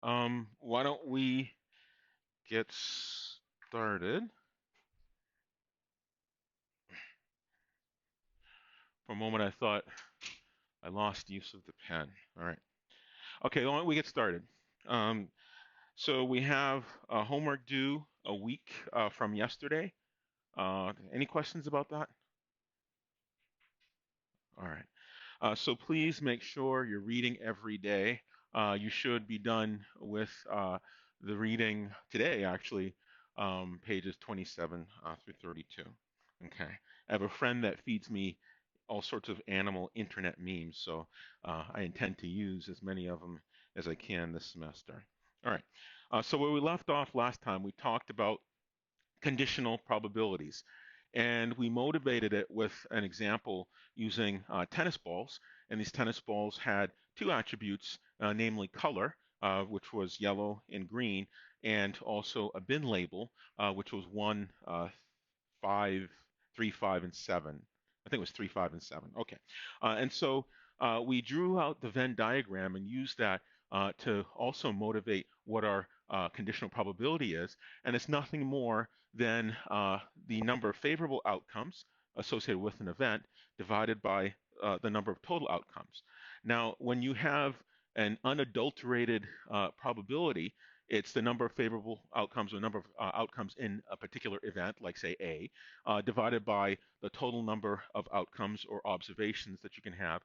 Why don't we get started? For a moment, I thought I lost use of the pen. All right. Okay, why don't we get started? Um, so we have homework due a week from yesterday. Any questions about that? All right. So please make sure you're reading every day. You should be done with the reading today, actually, pages 27 through 32. Okay. I have a friend that feeds me all sorts of animal internet memes, so I intend to use as many of them as I can this semester. All right. So where we left off last time, we talked about conditional probabilities. And we motivated it with an example using tennis balls. And these tennis balls had two attributes, namely color, which was yellow and green, and also a bin label, which was 1, 5, 3, 5, and 7. I think it was 3, 5, and 7. Okay. And so we drew out the Venn diagram and used that to also motivate what our conditional probability is. And it's nothing more than the number of favorable outcomes associated with an event divided by the number of total outcomes. Now, when you have an unadulterated probability, it's the number of favorable outcomes or number of outcomes in a particular event, like say A, divided by the total number of outcomes or observations that you can have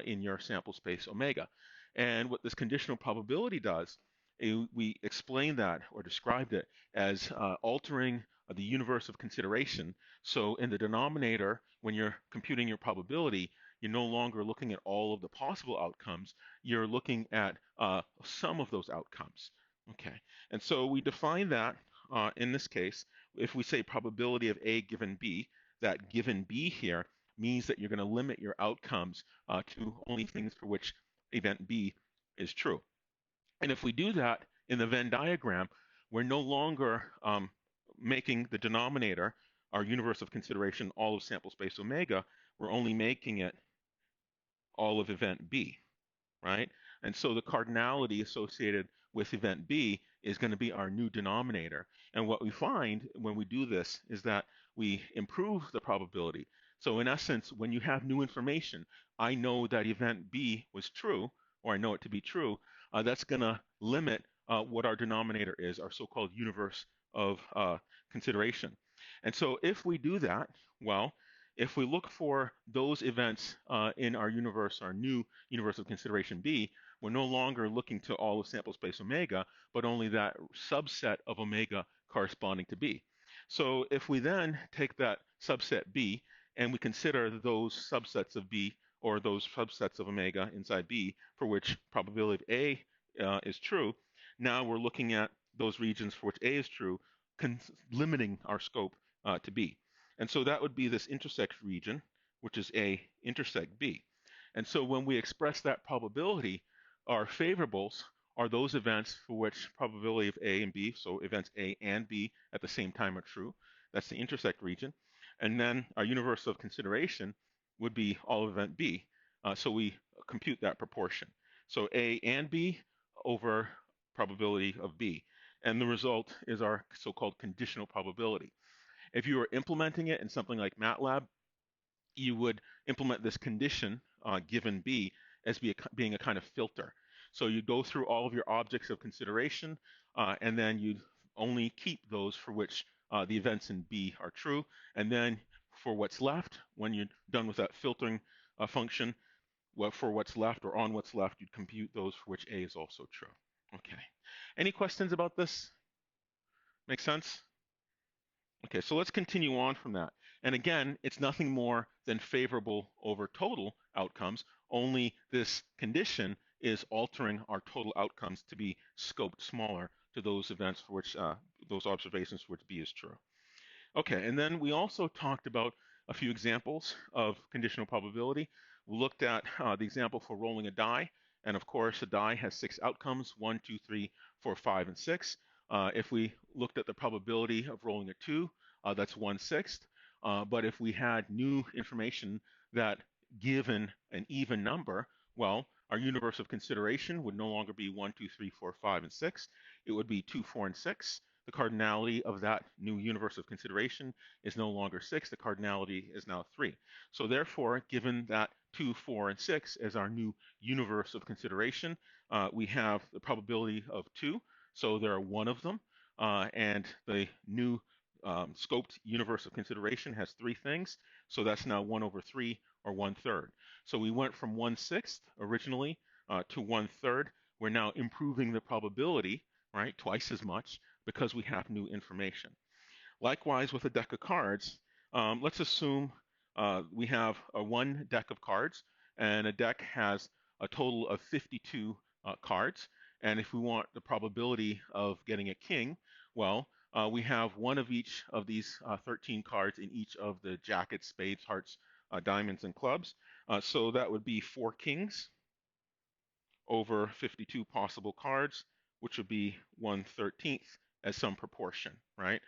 in your sample space omega. And what this conditional probability does, we explained that or described it as altering the universe of consideration. So in the denominator, when you're computing your probability, you're no longer looking at all of the possible outcomes. You're looking at some of those outcomes. Okay, and so we define that in this case, if we say probability of A given B, that given B here means that you're going to limit your outcomes to only things for which event B is true. And if we do that in the Venn diagram, we're no longer making the denominator, our universe of consideration, all of sample space omega. We're only making it all of event B, right? And so the cardinality associated with event B is going to be our new denominator. And what we find when we do this is that we improve the probability. So in essence, when you have new information, I know that event B was true, or I know it to be true, that's going to limit what our denominator is, our so-called universe of consideration. And so if we do that, well, if we look for those events in our universe, our new universe of consideration B, we're no longer looking to all of sample space omega, but only that subset of omega corresponding to B. So if we then take that subset B and we consider those subsets of B or those subsets of omega inside B for which probability of A is true, now we're looking at those regions for which A is true, limiting our scope to B. And so that would be this intersect region, which is A intersect B. And so when we express that probability, our favorables are those events for which probability of A and B, so events A and B at the same time are true. That's the intersect region. And then our universe of consideration would be all of event B. So we compute that proportion. So A and B over probability of B. And the result is our so-called conditional probability. If you were implementing it in something like MATLAB, you would implement this condition given B as being a kind of filter. So you go through all of your objects of consideration, and then you only keep those for which the events in B are true. And then for what's left, when you're done with that filtering function, well, for what's left or on what's left, you'd compute those for which A is also true. Okay. Any questions about this? Make sense? Okay, so let's continue on from that. And again, it's nothing more than favorable over total outcomes, only this condition is altering our total outcomes to be scoped smaller to those events for which, those observations for which B is true. Okay, and then we also talked about a few examples of conditional probability. We looked at the example for rolling a die, and of course, a die has 6 outcomes, 1, 2, 3, 4, 5, and 6. If we looked at the probability of rolling a 2, that's 1/6. But if we had new information that given an even number, well, our universe of consideration would no longer be 1, 2, 3, 4, 5, and 6. It would be 2, 4, and 6. The cardinality of that new universe of consideration is no longer 6. The cardinality is now 3. So therefore, given that 2, 4, and 6 as our new universe of consideration, we have the probability of 2. So there are one of them. And the new scoped universe of consideration has 3 things. So that's now 1 over 3, or 1/3. So we went from 1/6 originally to 1/3. We're now improving the probability, right, twice as much because we have new information. Likewise, with a deck of cards, let's assume we have one deck of cards, and a deck has a total of 52 cards. And if we want the probability of getting a king, well, we have one of each of these 13 cards in each of the jackets, spades, hearts, diamonds, and clubs. So that would be 4 kings over 52 possible cards, which would be 1/13 as some proportion, right?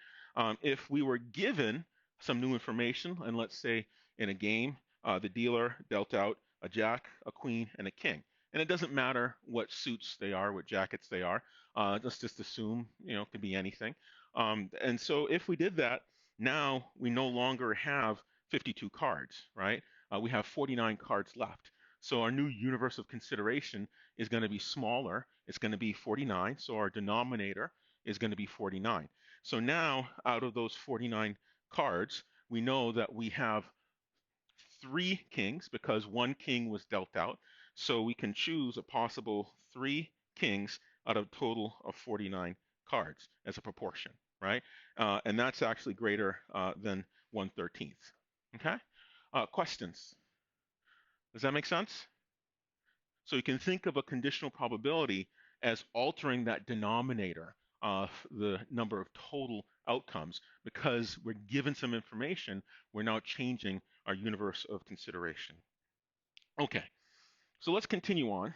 If we were given some new information, and let's say in a game, the dealer dealt out a jack, a queen, and a king. And it doesn't matter what suits they are, what jackets they are. Let's just assume, it could be anything. And so if we did that, now we no longer have 52 cards, right? We have 49 cards left. So our new universe of consideration is going to be smaller. It's going to be 49. So our denominator is going to be 49. So now out of those 49 cards, we know that we have 3 kings because 1 king was dealt out. So we can choose a possible 3 kings out of a total of 49 cards as a proportion, right? And that's actually greater than 1/13. Okay? Questions? Does that make sense? So you can think of a conditional probability as altering that denominator of the number of total outcomes. Because we're given some information, we're now changing our universe of consideration. Okay, so let's continue on,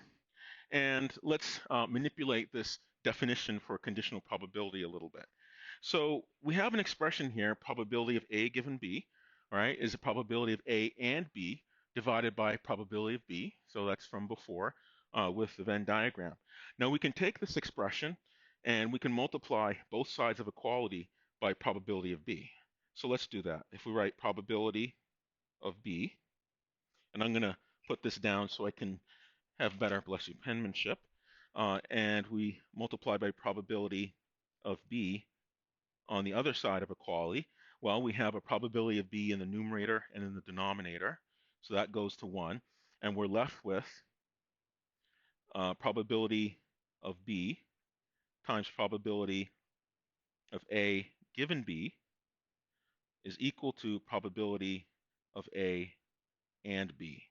and let's manipulate this definition for conditional probability a little bit. So we have an expression here, probability of A given B, right, is a probability of A and B divided by probability of B. So that's from before with the Venn diagram. Now we can take this expression and we can multiply both sides of equality by probability of B. So let's do that. If we write probability of B, and I'm going to put this down so I can have better, bless you, penmanship, and we multiply by probability of B on the other side of equality, well, we have a probability of B in the numerator and in the denominator. So that goes to 1. And we're left with probability of B times probability of A given B is equal to probability of A and B.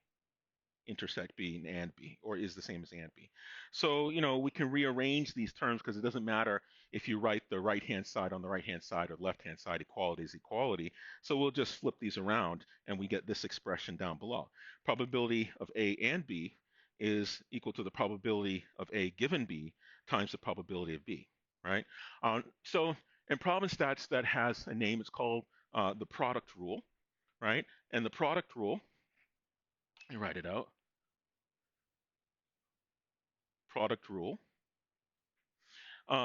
Intersect B and B, or is the same as and B. So, we can rearrange these terms because it doesn't matter if you write the right-hand side on the right-hand side or left-hand side, equality is equality. So we'll just flip these around and we get this expression down below. Probability of A and B is equal to the probability of A given B times the probability of B, right? So in problem stats, that has a name. It's called the product rule, right? And the product rule, you write it out. Product rule.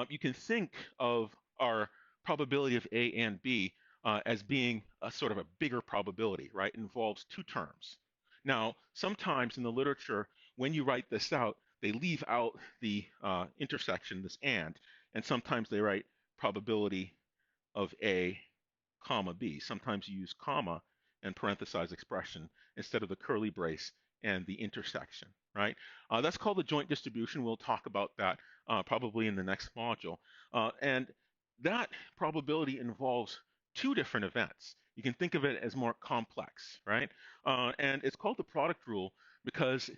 You can think of our probability of A and B as being a sort of a bigger probability, right? It involves 2 terms. Now, sometimes in the literature, when you write this out, they leave out the intersection, this and sometimes they write probability of A, comma B. Sometimes you use comma and parenthesize expression instead of the curly brace and the intersection, right? That's called the joint distribution. We'll talk about that probably in the next module. And that probability involves 2 different events. You can think of it as more complex, right? And it's called the product rule because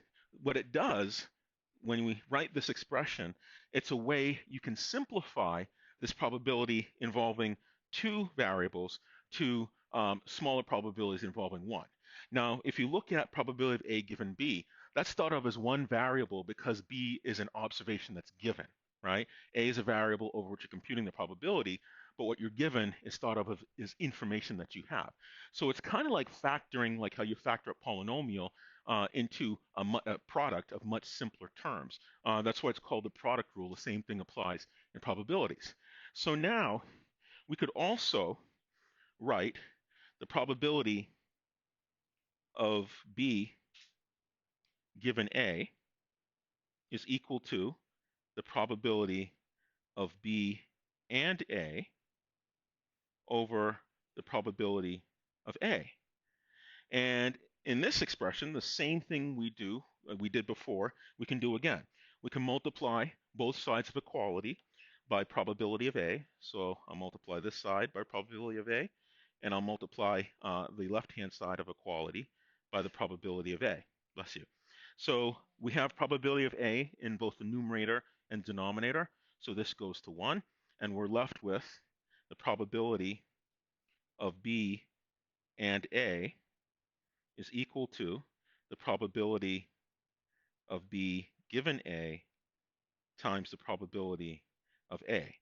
what it does when we write this expression, it's a way you can simplify this probability involving 2 variables to smaller probabilities involving 1. Now, if you look at probability of A given B, that's thought of as 1 variable because B is an observation that's given, right? A is a variable over which you're computing the probability, but what you're given is thought of as information that you have. So it's kind of like factoring, like how you factor a polynomial into a product of much simpler terms. That's why it's called the product rule. The same thing applies in probabilities. So now we could also write the probability of B given A is equal to the probability of B and A over the probability of A. And in this expression, the same thing we did before, we can do again. We can multiply both sides of equality by probability of A. So I'll multiply this side by probability of A, and I'll multiply the left-hand side of equality by the probability of A. Bless you. So we have probability of A in both the numerator and denominator. So this goes to 1, and we're left with the probability of B and A is equal to the probability of B given A times the probability of A.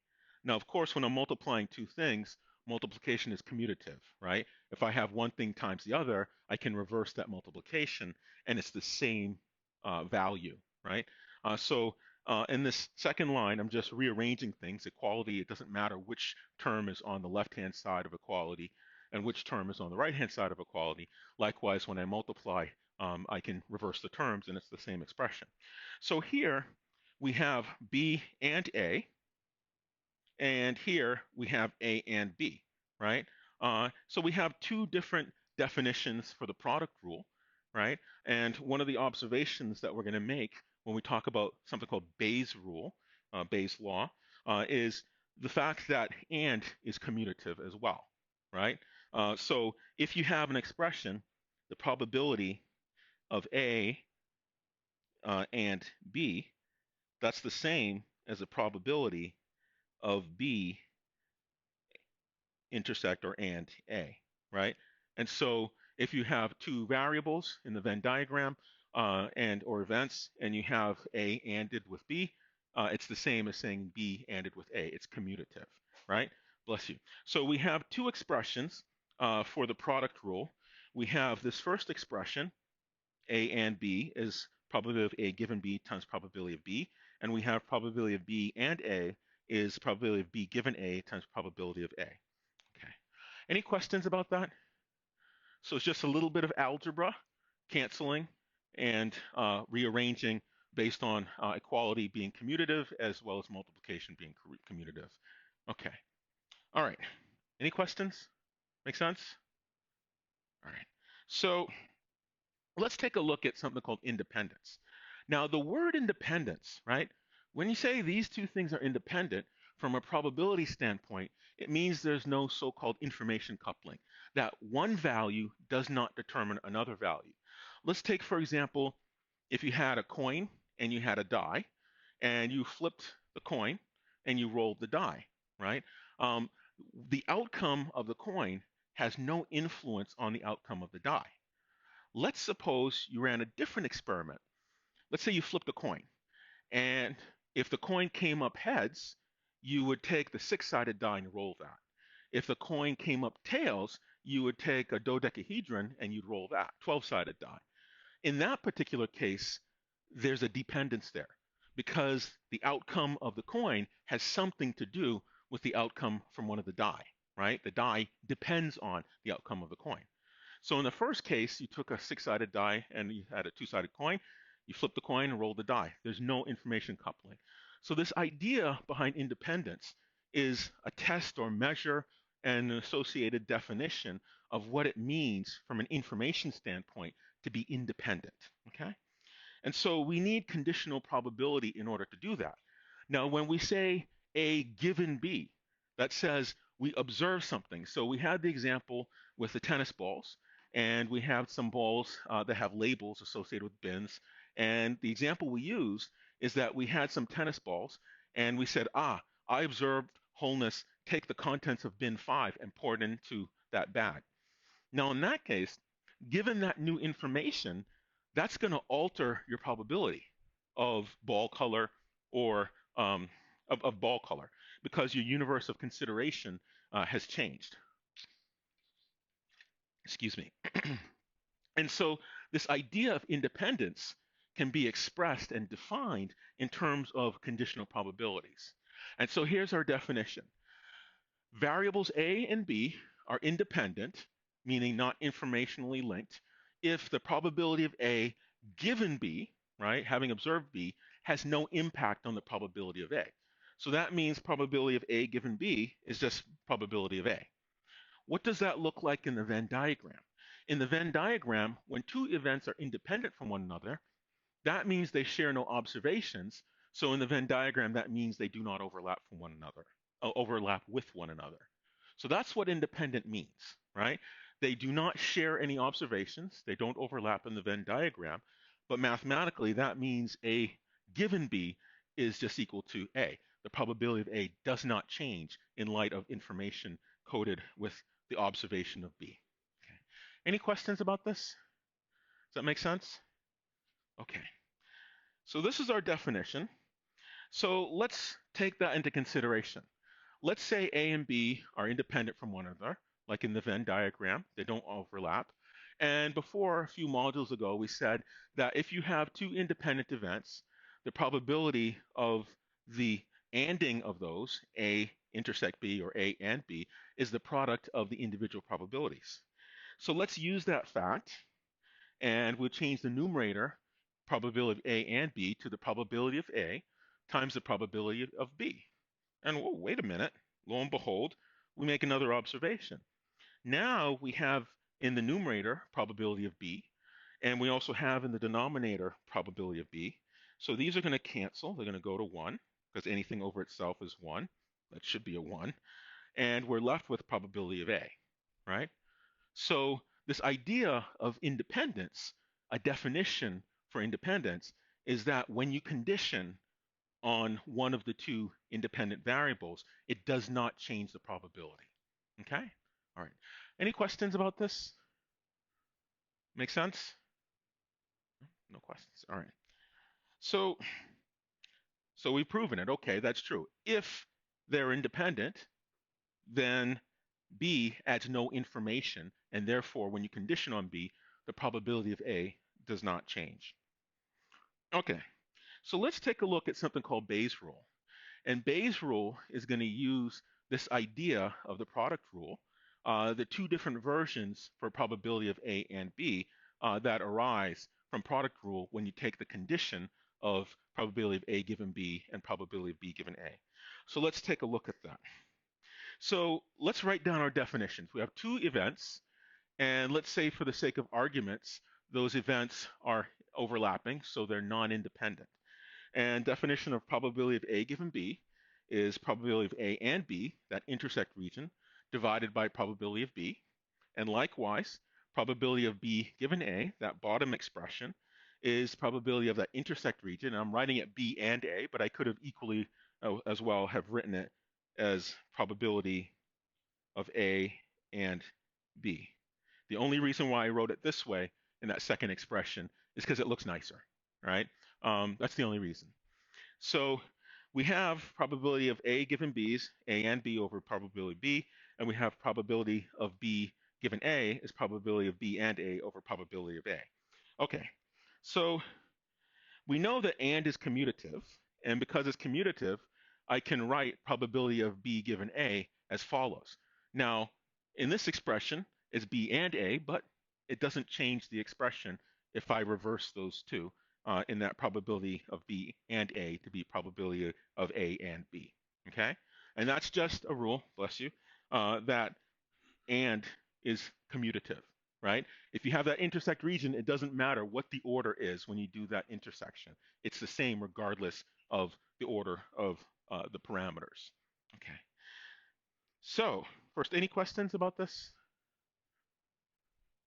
Now, of course, when I'm multiplying two things, multiplication is commutative, right? If I have one thing times the other, I can reverse that multiplication, and it's the same value, right? In this second line, I'm just rearranging things. Equality, it doesn't matter which term is on the left-hand side of equality and which term is on the right-hand side of equality. Likewise, when I multiply, I can reverse the terms, and it's the same expression. So here we have B and A, and here we have A and B, right? So we have two different definitions for the product rule, right? And one of the observations that we're going to make when we talk about something called Bayes' rule, Bayes' law, is the fact that and is commutative as well, right? So if you have an expression, the probability of A and B, that's the same as the probability of B intersect or and A, right? And so if you have two variables in the Venn diagram and or events, and you have A ANDed with B, it's the same as saying B ANDed with A. It's commutative, right? Bless you. So we have two expressions for the product rule. We have this first expression, A and B is probability of A given B times probability of B. And we have probability of B and A is probability of B given A times probability of A. Okay. Any questions about that? So it's just a little bit of algebra, canceling, and rearranging based on equality being commutative as well as multiplication being commutative. Okay. All right. Any questions? Make sense? All right. So let's take a look at something called independence. Now, the word independence, right? When you say these two things are independent, from a probability standpoint, it means there's no so-called information coupling, that one value does not determine another value. Let's take, for example, if you had a coin and you had a die, and you flipped the coin and you rolled the die, right? The outcome of the coin has no influence on the outcome of the die. Let's suppose you ran a different experiment. Let's say you flipped a coin, and if the coin came up heads, you would take the six-sided die and roll that. If the coin came up tails, you would take a dodecahedron and you'd roll that, 12-sided die. In that particular case, there's a dependence there because the outcome of the coin has something to do with the outcome from one of the die, right? The die depends on the outcome of the coin. So in the first case, you took a six-sided die and you had a two-sided coin. You flip the coin and roll the die. There's no information coupling. So this idea behind independence is a test or measure and an associated definition of what it means from an information standpoint to be independent, okay? And so we need conditional probability in order to do that. Now, when we say A given B, that says we observe something. So we had the example with the tennis balls, and we have some balls that have labels associated with bins. And the example we used is that we had some tennis balls, and we said, I observed wholeness, take the contents of bin 5 and pour it into that bag. Now, in that case, given that new information, that's going to alter your probability of ball color or of ball color, because your universe of consideration has changed. Excuse me. And so this idea of independence can be expressed and defined in terms of conditional probabilities. And so here's our definition. Variables A and B are independent, meaning not informationally linked, if the probability of A given B, right, having observed B, has no impact on the probability of A. So that means probability of A given B is just probability of A. What does that look like in the Venn diagram? In the Venn diagram, when two events are independent from one another, that means they share no observations. So in the Venn diagram, that means they do not overlap from one another, overlap with one another. So that's what independent means, right? They do not share any observations. They don't overlap in the Venn diagram. But mathematically, that means A given B is just equal to A. The probability of A does not change in light of information coded with the observation of B. Okay. Any questions about this? Does that make sense? Okay. So this is our definition. So let's take that into consideration. Let's say A and B are independent from one another, like in the Venn diagram, they don't overlap. And before, a few modules ago, we said that if you have two independent events, the probability of the ANDing of those, A intersect B or A and B, is the product of the individual probabilities. So let's use that fact, and we'll change the numerator, probability of A and B, to the probability of A times the probability of B. And whoa, wait a minute, lo and behold, we make another observation. Now we have in the numerator probability of B, and we also have in the denominator probability of B. So these are going to cancel. They're going to go to 1, because anything over itself is 1. That should be a 1. And we're left with probability of A, right? So this idea of independence, a definition for independence, is that when you condition on one of the two independent variables, it does not change the probability. Okay? All right. Any questions about this? Make sense? No questions. All right. So we've proven it. Okay, that's true. If they're independent, then B adds no information, and therefore, when you condition on B, the probability of A does not change. Okay, so let's take a look at something called Bayes' rule. And Bayes' rule is going to use this idea of the product rule, the two different versions for probability of A and B that arise from product rule when you take the condition of probability of A given B and probability of B given A. So let's take a look at that. So let's write down our definitions. We have two events, and let's say for the sake of arguments, those events are overlapping, so they're non-independent. And definition of probability of A given B is probability of A and B, that intersect region, divided by probability of B. And likewise, probability of B given A, that bottom expression, is probability of that intersect region. I'm writing it B and A, but I could have equally as well have written it as probability of A and B. The only reason why I wrote it this way in that second expression is because it looks nicer, right? That's the only reason. So we have probability of A given B's, A and B over probability of B, and we have probability of B given A is probability of B and A over probability of A. Okay, so we know that and is commutative, and because it's commutative, I can write probability of B given A as follows. Now, in this expression, it's B and A, but it doesn't change the expression if I reverse those two in that probability of B and A to be probability of A and B, okay? And that's just a rule, bless you, that and is commutative, right? If you have that intersect region, it doesn't matter what the order is when you do that intersection. It's the same regardless of the order of the parameters, okay? So first, any questions about this?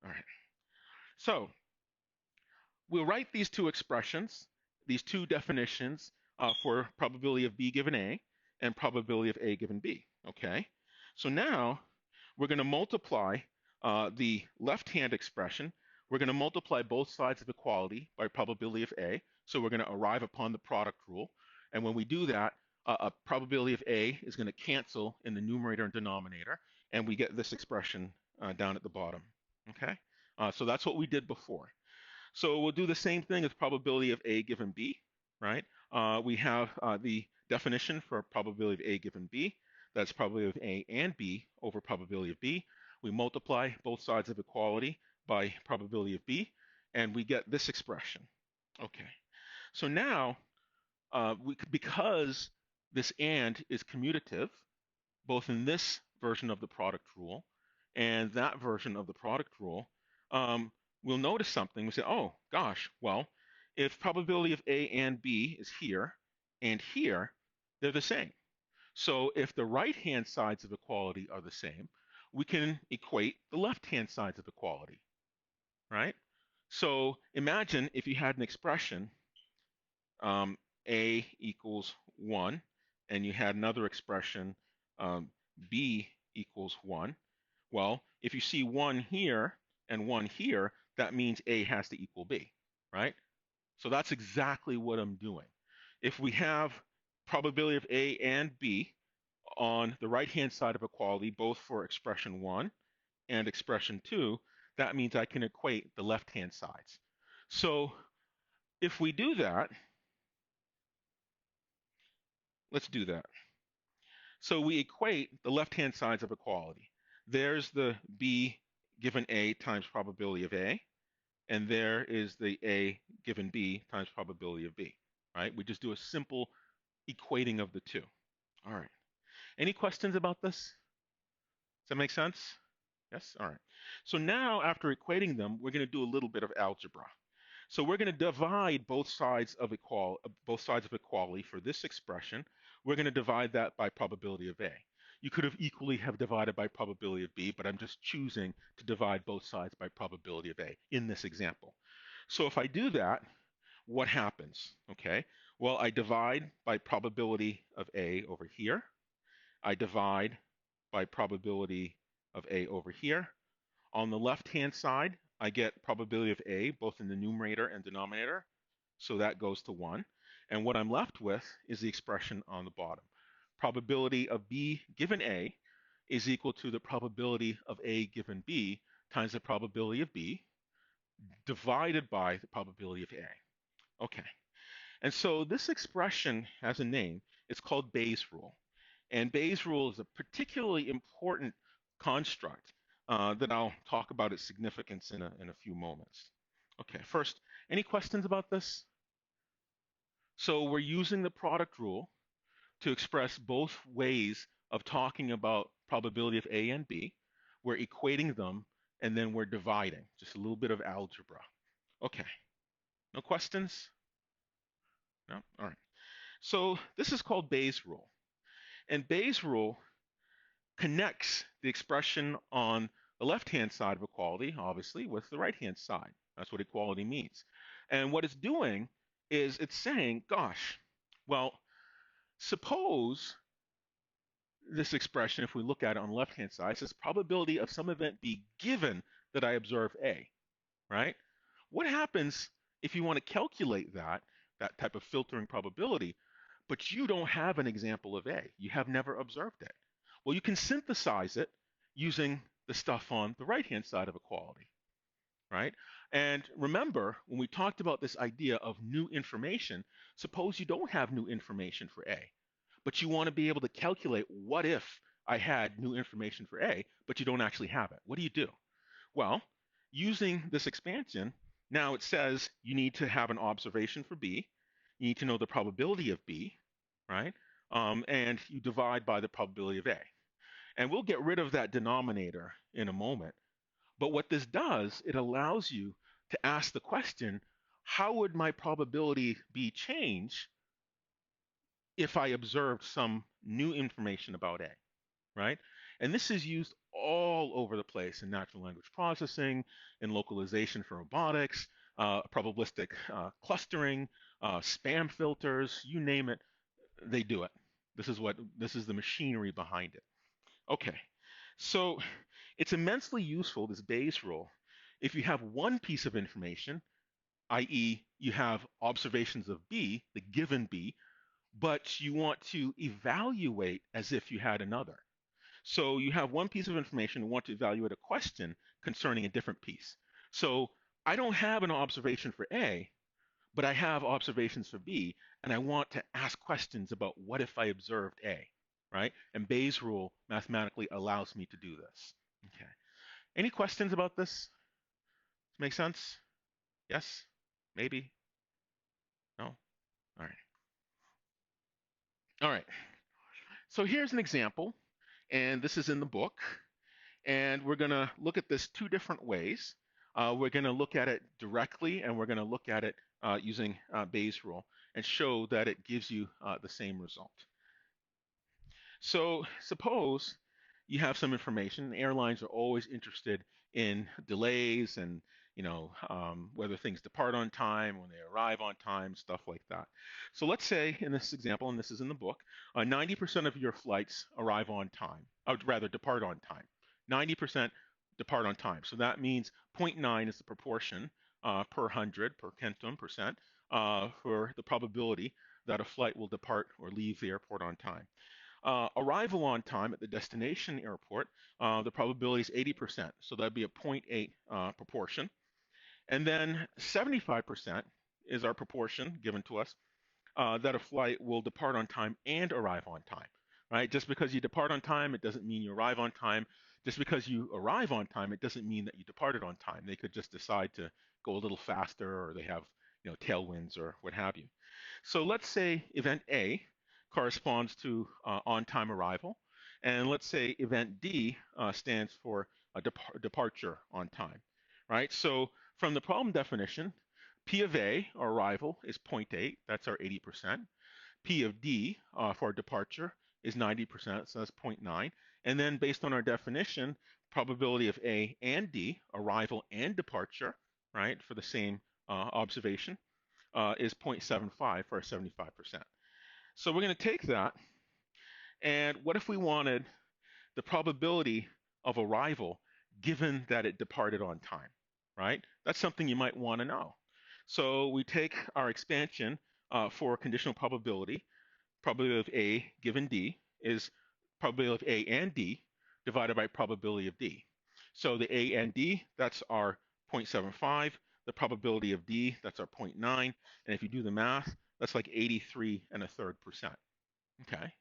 All right. So we'll write these two expressions, these two definitions for probability of B given A and probability of A given B, okay? So now we're going to multiply the left-hand expression. We're going to multiply both sides of equality by probability of A. So we're going to arrive upon the product rule. And when we do that, a probability of A is going to cancel in the numerator and denominator, and we get this expression down at the bottom. Okay, so that's what we did before. So we'll do the same thing as probability of A given B, right? We have the definition for probability of A given B. That's probability of A and B over probability of B. We multiply both sides of equality by probability of B, and we get this expression. Okay, so now because this and is commutative, both in this version of the product rule and that version of the product rule, um, we'll notice something. We say, oh gosh, well, if probability of A and B is here and here, they're the same. So if the right-hand sides of equality are the same, we can equate the left-hand sides of equality, right? So imagine if you had an expression A equals 1, and you had another expression um, B equals 1. Well, if you see 1 here and 1 here, that means A has to equal B, right? So that's exactly what I'm doing. If we have probability of A and B on the right-hand side of equality, both for expression 1 and expression 2, that means I can equate the left-hand sides. So if we do that, let's do that. So we equate the left-hand sides of equality. There's the B given A times probability of A, and there is the A given B times probability of B, right? We just do a simple equating of the two. All right. Any questions about this? Does that make sense? Yes? All right. So now after equating them, we're going to do a little bit of algebra. So we're going to divide both sides of equality for this expression. We're going to divide that by probability of A. You could have equally have divided by probability of B, but I'm just choosing to divide both sides by probability of A in this example. So if I do that, what happens? Okay, well, I divide by probability of A over here. I divide by probability of A over here. On the left-hand side, I get probability of A both in the numerator and denominator, so that goes to 1. And what I'm left with is the expression on the bottom. Probability of B given A is equal to the probability of A given B times the probability of B divided by the probability of A. Okay, and so this expression has a name. It's called Bayes' rule. And Bayes' rule is a particularly important construct that I'll talk about its significance in a few moments. Okay, first, any questions about this? So we're using the product rule to express both ways of talking about probability of A and B. We're equating them, and then we're dividing, just a little bit of algebra. Okay, no questions? No? All right. So this is called Bayes' rule. And Bayes' rule connects the expression on the left-hand side of equality, obviously, with the right-hand side. That's what equality means. And what it's doing is it's saying, gosh, well, suppose this expression, if we look at it on the left-hand side, says probability of some event be given that I observe A, right? What happens if you want to calculate that type of filtering probability, but you don't have an example of A? You have never observed it. Well, you can synthesize it using the stuff on the right-hand side of equality, right? And remember, when we talked about this idea of new information, suppose you don't have new information for A, but you want to be able to calculate what if I had new information for A, but you don't actually have it. What do? Well, using this expansion, now it says you need to have an observation for B, you need to know the probability of B, right? And you divide by the probability of A. And we'll get rid of that denominator in a moment. But what this does, it allows you to ask the question, how would my probability be changed if I observed some new information about A, right? And this is used all over the place in natural language processing, in localization for robotics, probabilistic clustering, spam filters, you name it, they do it. This is the machinery behind it. Okay, so it's immensely useful, this Bayes rule, if you have one piece of information, i.e. you have observations of B, the given B, but you want to evaluate as if you had another. So you have one piece of information and want to evaluate a question concerning a different piece. So I don't have an observation for A, but I have observations for B, and I want to ask questions about what if I observed A, right? And Bayes' rule mathematically allows me to do this. Okay. Any questions about this? Make sense? Yes? Maybe? No? All right. All right. So here's an example, and this is in the book. And we're going to look at this two different ways. We're going to look at it directly, and we're going to look at it using Bayes' rule and show that it gives you the same result. So suppose you have some information. Airlines are always interested in delays and whether things depart on time, when they arrive on time, stuff like that. So let's say in this example, and this is in the book, 90% of your flights arrive on time, or rather depart on time. 90% depart on time. So that means zero point 0.9 is the proportion per 100, per centum, percent, for the probability that a flight will depart or leave the airport on time. Arrival on time at the destination airport, the probability is 80%, so that'd be a zero point 0.8 proportion. And then 75% is our proportion given to us that a flight will depart on time and arrive on time, right? Just because you depart on time, it doesn't mean you arrive on time. Just because you arrive on time, it doesn't mean that you departed on time. They could just decide to go a little faster, or they have tailwinds or what have you. So let's say event A corresponds to on-time arrival, and let's say event D stands for a departure on time, right? So from the problem definition, P of A, our arrival, is 0.8. That's our 80%. P of D for our departure is 90%, so that's 0.9. And then based on our definition, probability of A and D, arrival and departure, right, for the same observation, is 0.75 for our 75%. So we're going to take that, and what if we wanted the probability of arrival given that it departed on time, right? That's something you might want to know. So we take our expansion for conditional probability. Probability of A given D is probability of A and D divided by probability of D. So the A and D, that's our 0.75. The probability of D, that's our 0.9. And if you do the math, that's like 83.33%. Okay,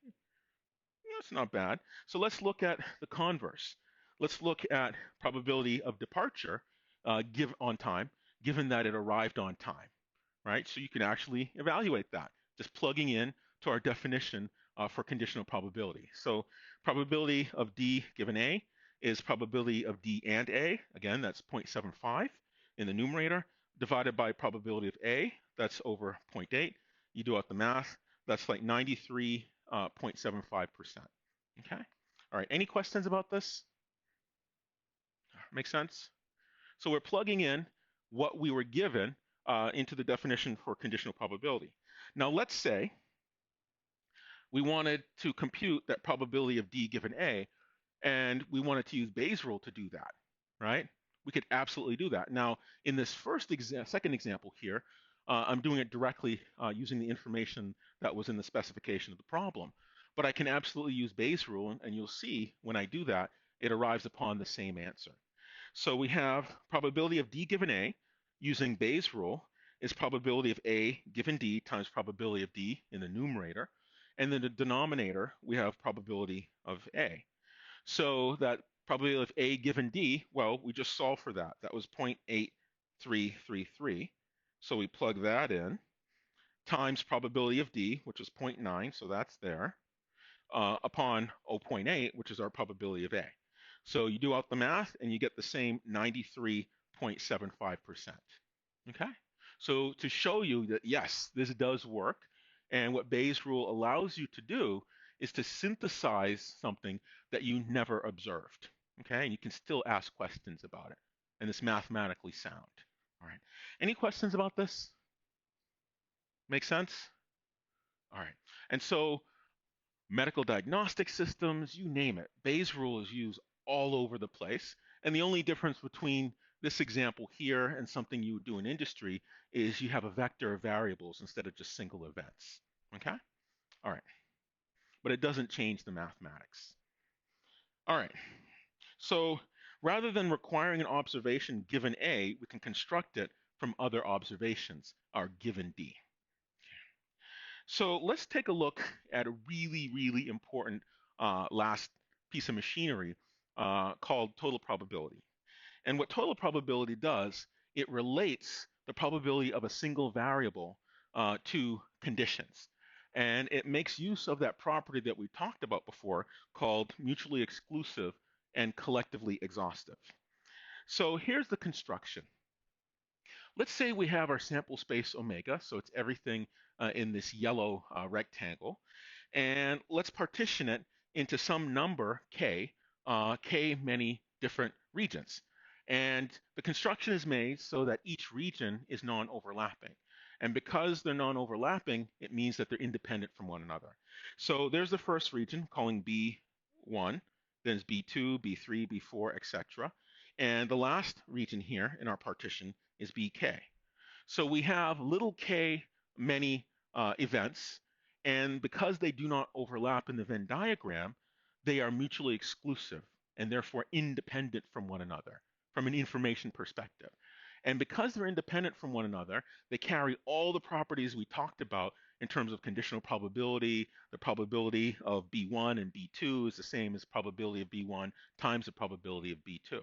that's not bad. So let's look at the converse. Let's look at probability of departure give on time, given that it arrived on time, right? So you can actually evaluate that, just plugging in to our definition for conditional probability. So probability of D given A is probability of D and A. Again, that's 0.75 in the numerator, divided by probability of A, that's over zero point 0.8. You do out the math, that's like 93.75%. Okay? All right, any questions about this? Make sense? So we're plugging in what we were given into the definition for conditional probability. Now let's say we wanted to compute that probability of D given A, and we wanted to use Bayes' rule to do that, right? We could absolutely do that. Now, in this second example here, I'm doing it directly using the information that was in the specification of the problem. But I can absolutely use Bayes' rule, and you'll see when I do that, it arrives upon the same answer. So we have probability of D given A using Bayes' rule is probability of A given D times probability of D in the numerator. And in the denominator, we have probability of A. So that probability of A given D, well, we just solved for that. That was 0.8333. So we plug that in, times probability of D, which is 0.9, so that's there, upon 0.8, which is our probability of A. So you do out the math, and you get the same 93.75%. Okay? So to show you that, yes, this does work, and what Bayes' rule allows you to do is to synthesize something that you never observed. Okay? And you can still ask questions about it. And it's mathematically sound. All right. Any questions about this? Make sense? All right. And so medical diagnostic systems, you name it. Bayes' rule is used all over the place. And the only difference between this example here and something you would do in industry is you have a vector of variables instead of just single events. Okay? All right, but it doesn't change the mathematics. All right, so rather than requiring an observation given A, we can construct it from other observations, our given D. So let's take a look at a really, really important last piece of machinery called total probability. And what total probability does, it relates the probability of a single variable to conditions. And it makes use of that property that we talked about before called mutually exclusive and collectively exhaustive. So here's the construction. Let's say we have our sample space omega, so it's everything in this yellow rectangle, and let's partition it into some number k, k many different regions. And the construction is made so that each region is non-overlapping. And because they're non-overlapping, it means that they're independent from one another. So there's the first region, calling B1, then it's B2, B3, B4, etc. And the last region here in our partition is BK. So we have little k many events, and because they do not overlap in the Venn diagram, they are mutually exclusive and therefore independent from one another from an information perspective. And because they're independent from one another, they carry all the properties we talked about in terms of conditional probability. The probability of B1 and B2 is the same as probability of B1 times the probability of B2,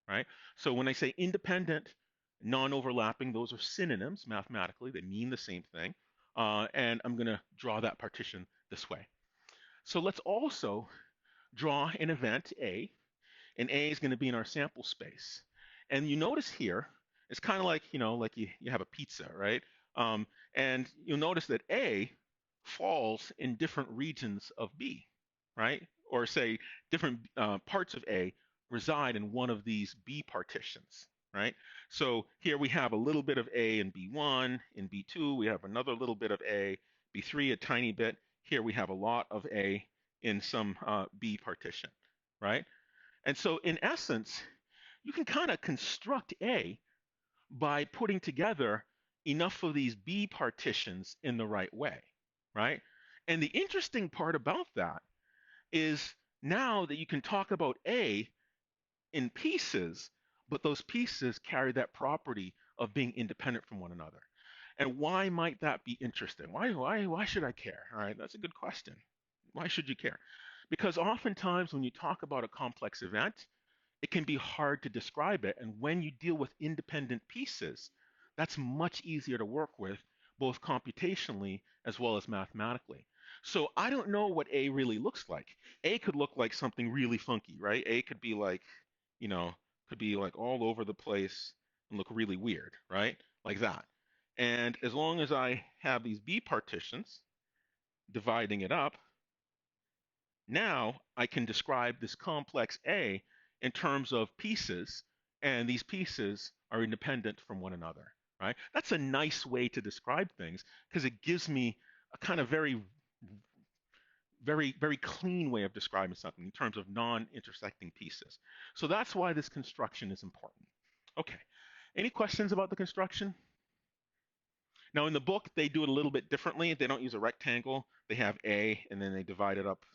right? So when I say independent, non-overlapping, those are synonyms mathematically. They mean the same thing. And I'm going to draw that partition this way. So let's also draw an event A, and A is going to be in our sample space. And you notice here, it's kind of like, like you have a pizza, right? And you'll notice that A falls in different regions of B, right? Or say different parts of A reside in one of these B partitions, right? So here we have a little bit of A in B1, in B2 we have another little bit of A, B3 a tiny bit. Here we have a lot of A in some B partition, right? And so in essence, you can kind of construct A by putting together enough of these B partitions in the right way, right? And the interesting part about that is now that you can talk about A in pieces, but those pieces carry that property of being independent from one another. And why might that be interesting? Why should I care? All right, that's a good question. Why should you care? Because oftentimes when you talk about a complex event, it can be hard to describe it. And when you deal with independent pieces, that's much easier to work with, both computationally as well as mathematically. So I don't know what A really looks like. A could look like something really funky, right? A could be like, you know, could be like all over the place and look really weird, right? Like that. And as long as I have these B partitions dividing it up, now I can describe this complex A in terms of pieces, and these pieces are independent from one another, right? That's a nice way to describe things because it gives me a kind of very clean way of describing something in terms of non-intersecting pieces. So that's why this construction is important. Okay, any questions about the construction? Now in the book, they do it a little bit differently. They don't use a rectangle. They have A and then they divide it up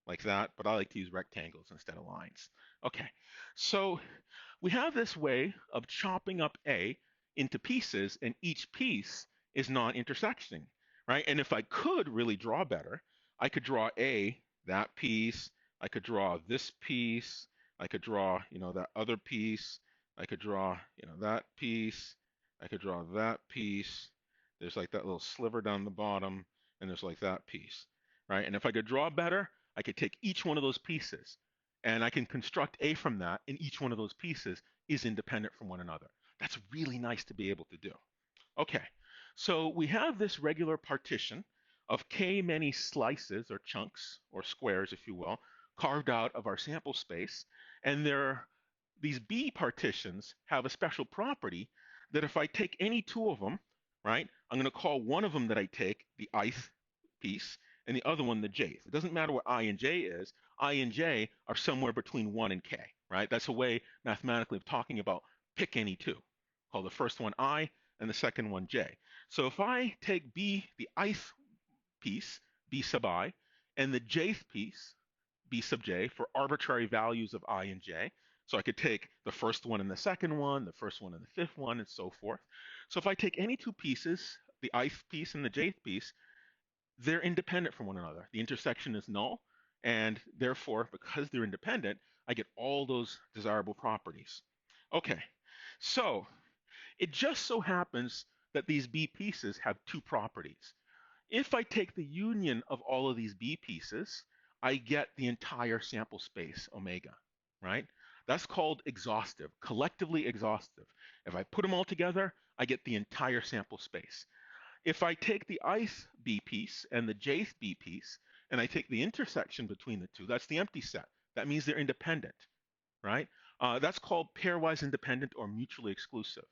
like that, but I like to use rectangles instead of lines. Okay, so we have this way of chopping up A into pieces, and each piece is non-intersecting, right? And if I could really draw better, I could draw A, that piece, I could draw this piece, I could draw, that other piece, I could draw, that piece, I could draw that piece. There's like that little sliver down the bottom, and there's like that piece, right? And if I could draw better, I could take each one of those pieces and I can construct A from that, and each one of those pieces is independent from one another. That's really nice to be able to do. Okay, so we have this regular partition of k many slices or chunks or squares, if you will, carved out of our sample space, and these B partitions have a special property that if I take any two of them, right, I'm going to call one of them that I take the ith piece, and the other one the jth. It doesn't matter what I and j is. I and j are somewhere between 1 and k, right? That's a way mathematically of talking about pick any two. Call the first one I and the second one j. So if I take B, the ith piece, B sub I, and the jth piece, B sub j, for arbitrary values of I and j. So I could take the first one and the second one, the first one and the fifth one, and so forth. So if I take any two pieces, the ith piece and the jth piece, they're independent from one another. The intersection is null, and therefore, because they're independent, I get all those desirable properties. Okay, so it just so happens that these B pieces have two properties. If I take the union of all of these B pieces, I get the entire sample space, omega, right? That's called exhaustive, collectively exhaustive. If I put them all together, I get the entire sample space. If I take the ith B piece and the jth B piece, and I take the intersection between the two, that's the empty set. That means they're independent, right? That's called pairwise independent or mutually exclusive.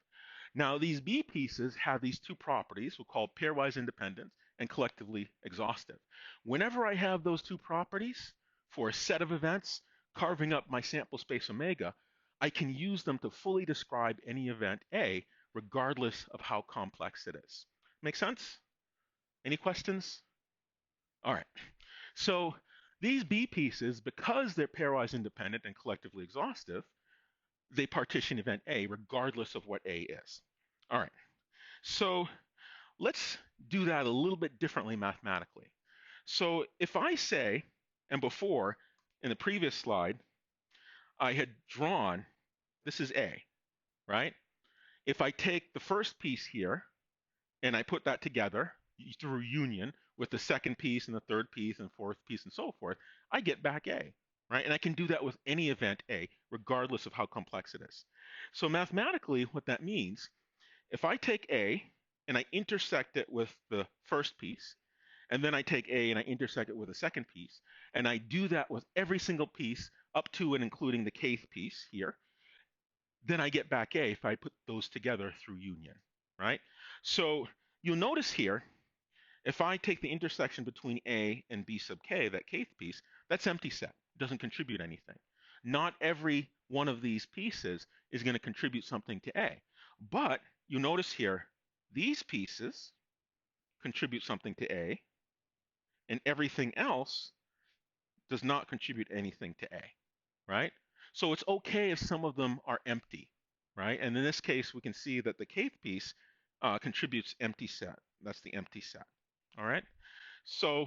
Now, these B pieces have these two properties, we'll call pairwise independent and collectively exhaustive. Whenever I have those two properties for a set of events, carving up my sample space omega, I can use them to fully describe any event A, regardless of how complex it is. Make sense? Any questions? All right. So these B pieces, because they're pairwise independent and collectively exhaustive, they partition event A regardless of what A is. All right. So let's do that a little bit differently mathematically. So if I say, and before, in the previous slide, I had drawn, this is A, right? If I take the first piece here and I put that together through union with the second piece and the third piece and fourth piece and so forth, I get back A, right? And I can do that with any event A, regardless of how complex it is. So mathematically, what that means, if I take A and I intersect it with the first piece, and then I take A and I intersect it with a second piece, and I do that with every single piece up to and including the kth piece here, then I get back A if I put those together through union, right? So you'll notice here, if I take the intersection between A and B sub k, that kth piece, that's empty set. It doesn't contribute anything. Not every one of these pieces is going to contribute something to A. But you notice here, these pieces contribute something to A, and everything else does not contribute anything to A, right? So it's okay if some of them are empty, right? And in this case, we can see that the kth piece contributes empty set. That's the empty set, all right? So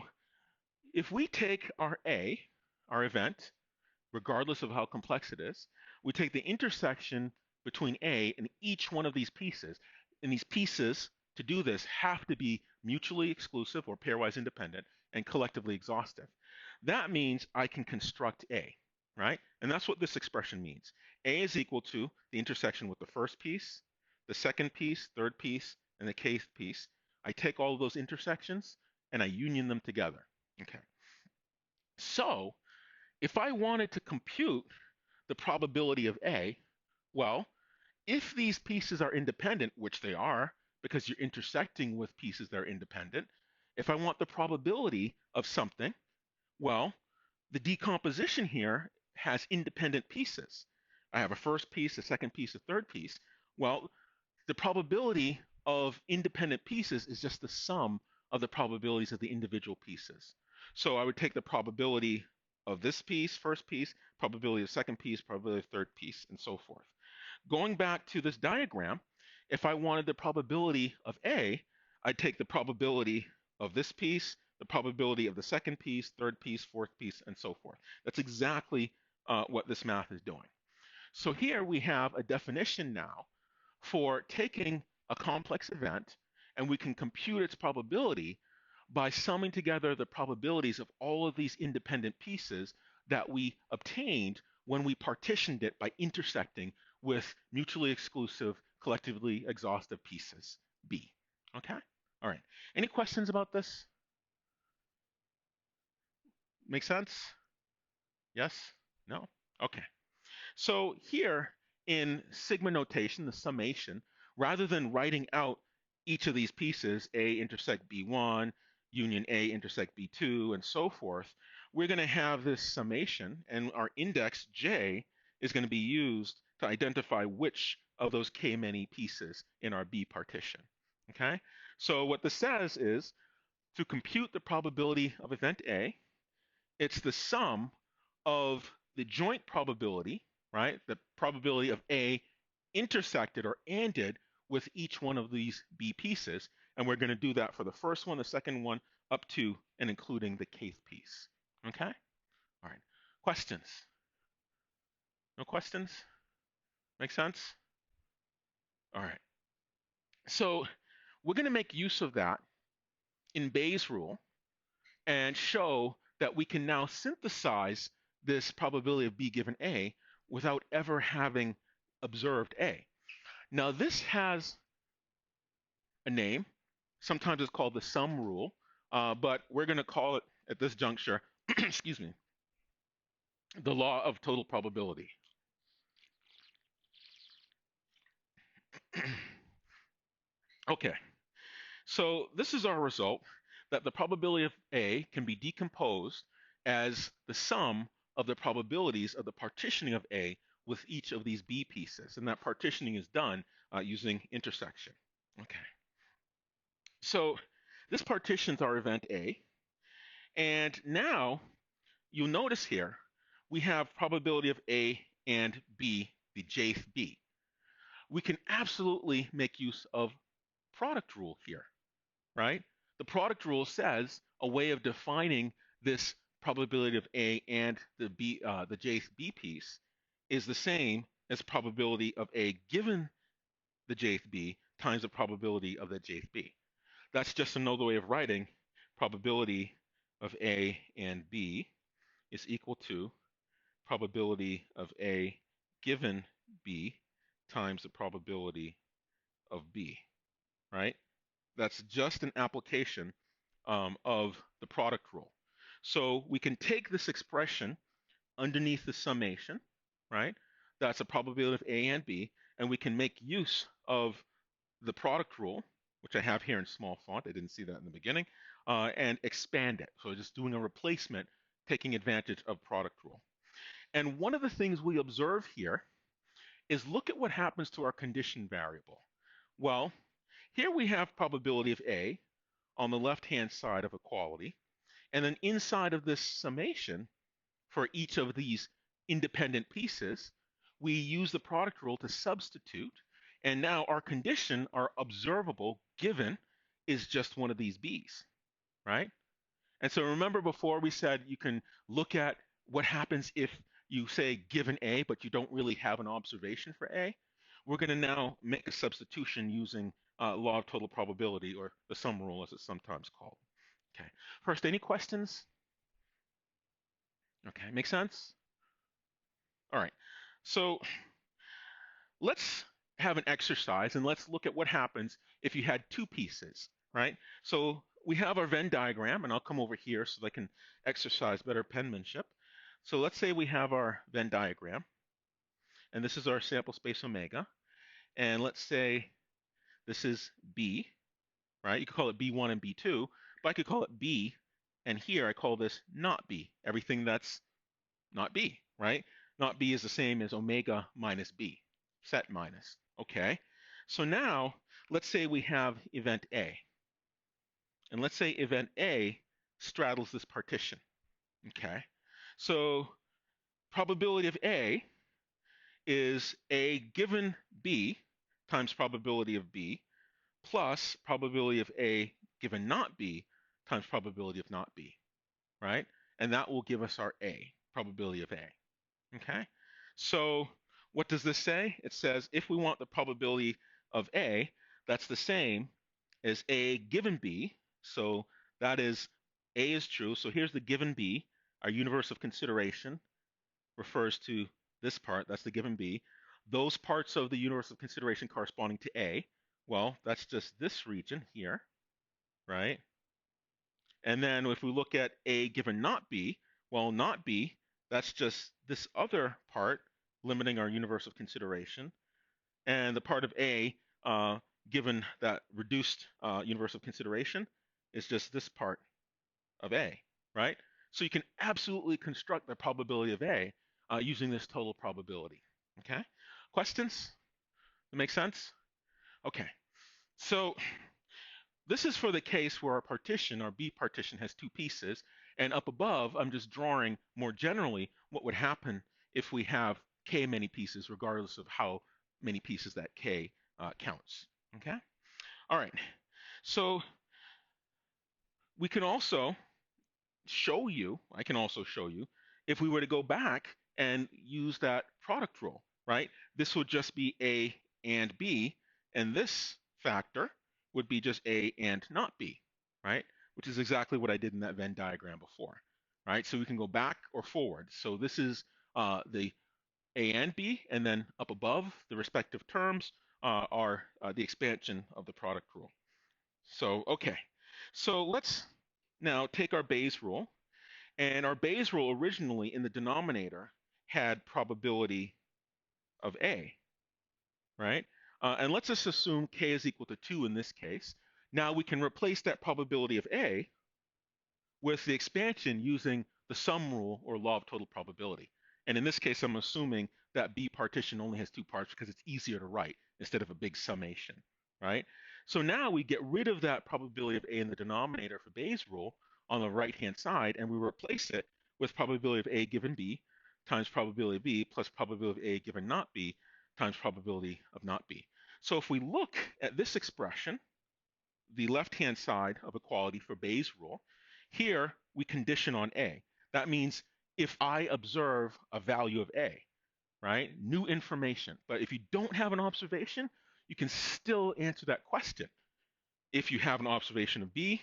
if we take our A, our event, regardless of how complex it is, we take the intersection between A and each one of these pieces, and these pieces, to do this, have to be mutually exclusive or pairwise independent and collectively exhaustive. That means I can construct A, right? And that's what this expression means. A is equal to the intersection with the first piece, the second piece, third piece, and the kth piece. I take all of those intersections and I union them together. Okay. So if I wanted to compute the probability of A, well, if these pieces are independent, which they are, because you're intersecting with pieces that are independent, if I want the probability of something, well, the decomposition here has independent pieces. I have a first piece, a second piece, a third piece. Well, the probability of independent pieces is just the sum of the probabilities of the individual pieces. So I would take the probability of this piece, first piece, probability of second piece, probability of third piece, and so forth. Going back to this diagram, if I wanted the probability of A, I'd take the probability of this piece, the probability of the second piece, third piece, fourth piece, and so forth. That's exactly what this math is doing. So here we have a definition now for taking a complex event, and we can compute its probability by summing together the probabilities of all of these independent pieces that we obtained when we partitioned it by intersecting with mutually exclusive, collectively exhaustive pieces, B. Okay? All right. Any questions about this? Make sense? Yes? No? Okay. So here in sigma notation, the summation, rather than writing out each of these pieces, A intersect B1, union A intersect B2, and so forth, we're going to have this summation, and our index J is going to be used to identify which of those K-many pieces in our B partition. Okay? So what this says is To compute the probability of event A, it's the sum of the joint probability, right? The probability of A intersected or ANDed with each one of these B pieces. And we're going to do that for the first one, the second one, up to and including the kth piece. Okay? All right. Questions? No questions? Make sense? All right. So we're going to make use of that in Bayes' rule and show that we can now synthesize this probability of B given A without ever having observed A. Now, this has a name. Sometimes it's called the sum rule, but we're going to call it at this juncture, excuse me, the law of total probability. Okay, so this is our result that the probability of A can be decomposed as the sum of the probabilities of the partitioning of A with each of these B pieces. And that partitioning is done using intersection. Okay, so this partitions our event A. And now you'll notice here we have probability of A and B, the jth B. We can absolutely make use of product rule here, right? The product rule says a way of defining this probability of A and the jth B piece is the same as probability of A given the jth B times the probability of the jth B. That's just another way of writing probability of A and B is equal to probability of A given B times the probability of B, right? That's just an application of the product rule. So we can take this expression underneath the summation, right? That's a probability of A and B, and we can make use of the product rule, which I have here in small font. I didn't see that in the beginning, and expand it. So just doing a replacement, taking advantage of product rule. And one of the things we observe here is look at what happens to our condition variable. Well, here we have probability of A on the left-hand side of equality, and then inside of this summation for each of these independent pieces, we use the product rule to substitute, and now our condition, our observable given, is just one of these B's, right? And so remember before we said you can look at what happens if you say given A, but you don't really have an observation for A. We're going to now make a substitution using law of total probability, or the sum rule as it's sometimes called. Okay. First, any questions? Okay, make sense? All right. So let's have an exercise and let's look at what happens if you had two pieces, right? So we have our Venn diagram, and I'll come over here so that I can exercise better penmanship. So let's say we have our Venn diagram, and this is our sample space omega, and let's say this is B, right? You could call it B1 and B2, but I could call it B, and here I call this not B, everything that's not B, right? Not B is the same as omega minus B, set minus, okay? So now, let's say we have event A, and let's say event A straddles this partition, okay? So probability of A is A given B times probability of B plus probability of A given not B times probability of not B, right? And that will give us our A, probability of A, okay? So what does this say? It says if we want the probability of A, that's the same as A given B. So that is A is true. So here's the given B. Our universe of consideration refers to this part. That's the given B. Those parts of the universe of consideration corresponding to A, well, that's just this region here, right? And then if we look at A given not B, well, not B, that's just this other part limiting our universe of consideration. And the part of A given that reduced universe of consideration is just this part of A, right? So you can absolutely construct the probability of A using this total probability, okay? Questions? That make sense? Okay, so this is for the case where our partition, our B partition, has two pieces. And up above, I'm just drawing more generally what would happen if we have K many pieces, regardless of how many pieces that K counts. Okay? All right. So we can also show you, I can also show you, if we were to go back and use that product rule, right? This would just be A and B, and this factor would be just A and not B, right? Which is exactly what I did in that Venn diagram before, right? So we can go back or forward. So this is the A and B, and then up above, the respective terms are the expansion of the product rule. So, okay. So let's now take our Bayes rule, and our Bayes rule originally in the denominator had probability of A, right? And let's just assume K is equal to 2 in this case. Now we can replace that probability of A with the expansion using the sum rule or law of total probability. And in this case, I'm assuming that B partition only has two parts because it's easier to write instead of a big summation, right? So now we get rid of that probability of A in the denominator for Bayes' rule on the right-hand side, and we replace it with probability of A given B times probability of B plus probability of A given not B times probability of not B. So if we look at this expression, the left-hand side of equality for Bayes' rule, here we condition on A. That means if I observe a value of A, right? New information. But if you don't have an observation, you can still answer that question. If you have an observation of B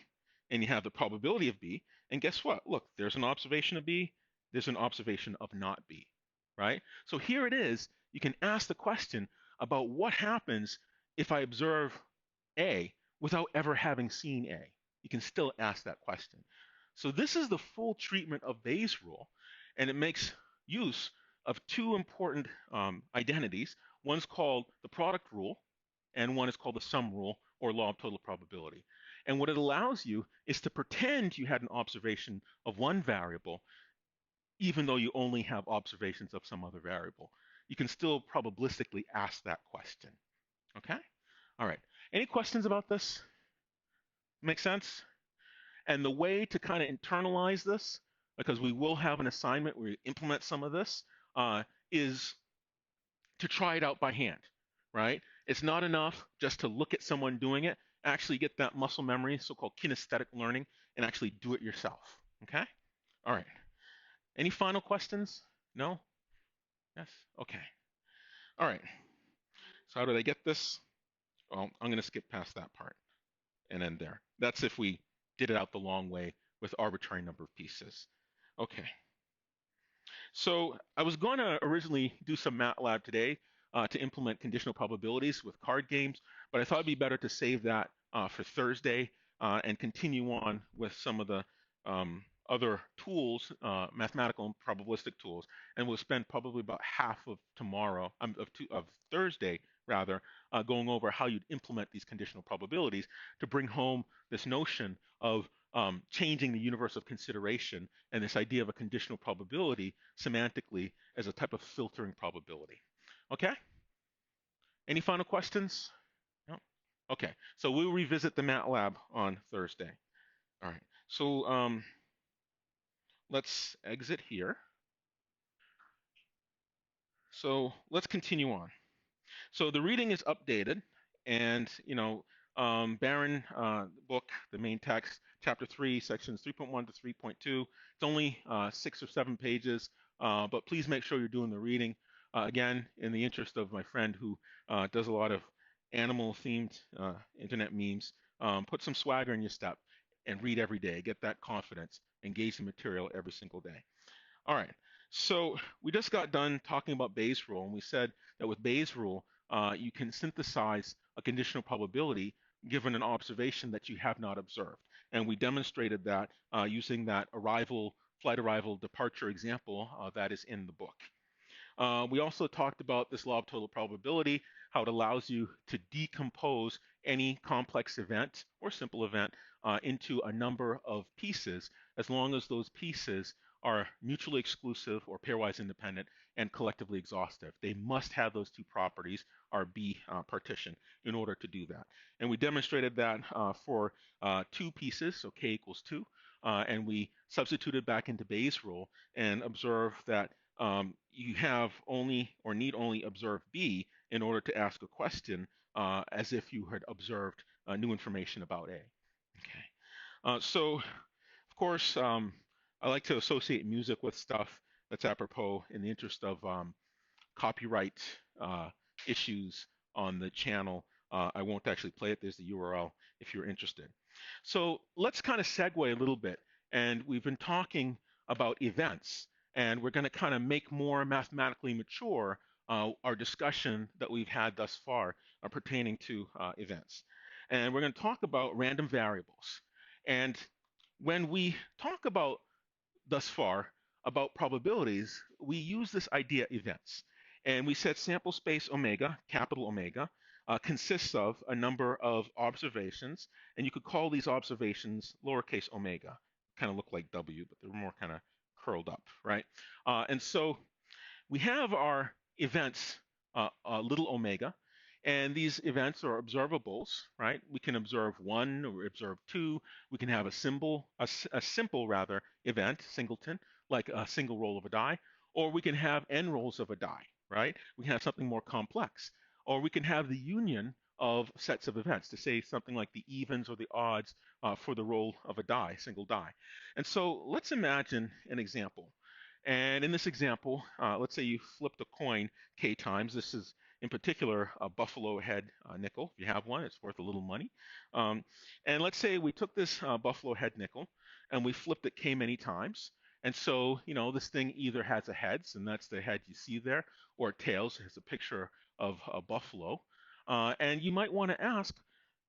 and you have the probability of B, and guess what? Look, there's an observation of B, there's an observation of not B, right? So here it is. You can ask the question about what happens if I observe A without ever having seen A. You can still ask that question. So this is the full treatment of Bayes' rule, and it makes use of two important identities. One's called the product rule, and one is called the sum rule or law of total probability. And what it allows you is to pretend you had an observation of one variable, even though you only have observations of some other variable. You can still probabilistically ask that question. Okay? All right. Any questions about this? Make sense? And the way to kind of internalize this, because we will have an assignment where you implement some of this, is to try it out by hand, right? It's not enough just to look at someone doing it, actually get that muscle memory, so-called kinesthetic learning, and actually do it yourself, okay? All right. Any final questions? No? Yes? Okay. All right. So how did I get this? Well, I'm going to skip past that part and end there. That's if we did it out the long way with arbitrary number of pieces. Okay. So I was going to originally do some MATLAB today to implement conditional probabilities with card games, but I thought it'd be better to save that for Thursday and continue on with some of the other tools, mathematical and probabilistic tools, and we'll spend probably about half of tomorrow, of Thursday rather, going over how you'd implement these conditional probabilities to bring home this notion of changing the universe of consideration and this idea of a conditional probability semantically as a type of filtering probability. Okay? Any final questions? No? Okay, so we'll revisit the MATLAB on Thursday. All right, so let's exit here. So let's continue on. So the reading is updated, and Barron book, the main text, chapter 3, sections 3.1 to 3.2. It's only 6 or 7 pages, but please make sure you're doing the reading. Again, in the interest of my friend who does a lot of animal-themed internet memes, put some swagger in your step and read every day. Get that confidence. Engage the material every single day. All right. So we just got done talking about Bayes' rule, and we said that with Bayes' rule, you can synthesize a conditional probability given an observation that you have not observed. And we demonstrated that using that flight arrival departure example that is in the book. We also talked about this law of total probability, how it allows you to decompose any complex event or simple event into a number of pieces, as long as those pieces are mutually exclusive or pairwise independent and collectively exhaustive. They must have those two properties, or be partitioned, in order to do that. And we demonstrated that for two pieces, so k equals 2, and we substituted back into Bayes' rule and observed that you have only or need only observe B in order to ask a question as if you had observed new information about A. Okay. So, of course, I like to associate music with stuff that's apropos in the interest of copyright uh, issues on the channel. I won't actually play it. There's the URL if you're interested. So let's kind of segue a little bit. And we've been talking about events. And we're going to kind of make more mathematically mature our discussion that we've had thus far pertaining to events. And we're going to talk about random variables. And when we talk about thus far about probabilities, we use this idea events. And we said sample space omega, capital Omega, consists of a number of observations. And you could call these observations lowercase omega. Kind of look like W, but they're more kind of curled up, right? And so we have our events, little omega, and these events are observables, right? We can observe one or observe two. We can have a simple rather event, singleton, like a single roll of a die, or we can have n rolls of a die, right? We can have something more complex, or we can have the union of sets of events to say something like the evens or the odds for the roll of a die, single die. And so let's imagine an example. And in this example, let's say you flipped a coin k times. This is, in particular, a buffalo head nickel. If you have one, it's worth a little money. And let's say we took this buffalo head nickel and we flipped it k many times. And so, this thing either has a heads, and that's the head you see there, or tails. It has a picture of a buffalo. And you might want to ask,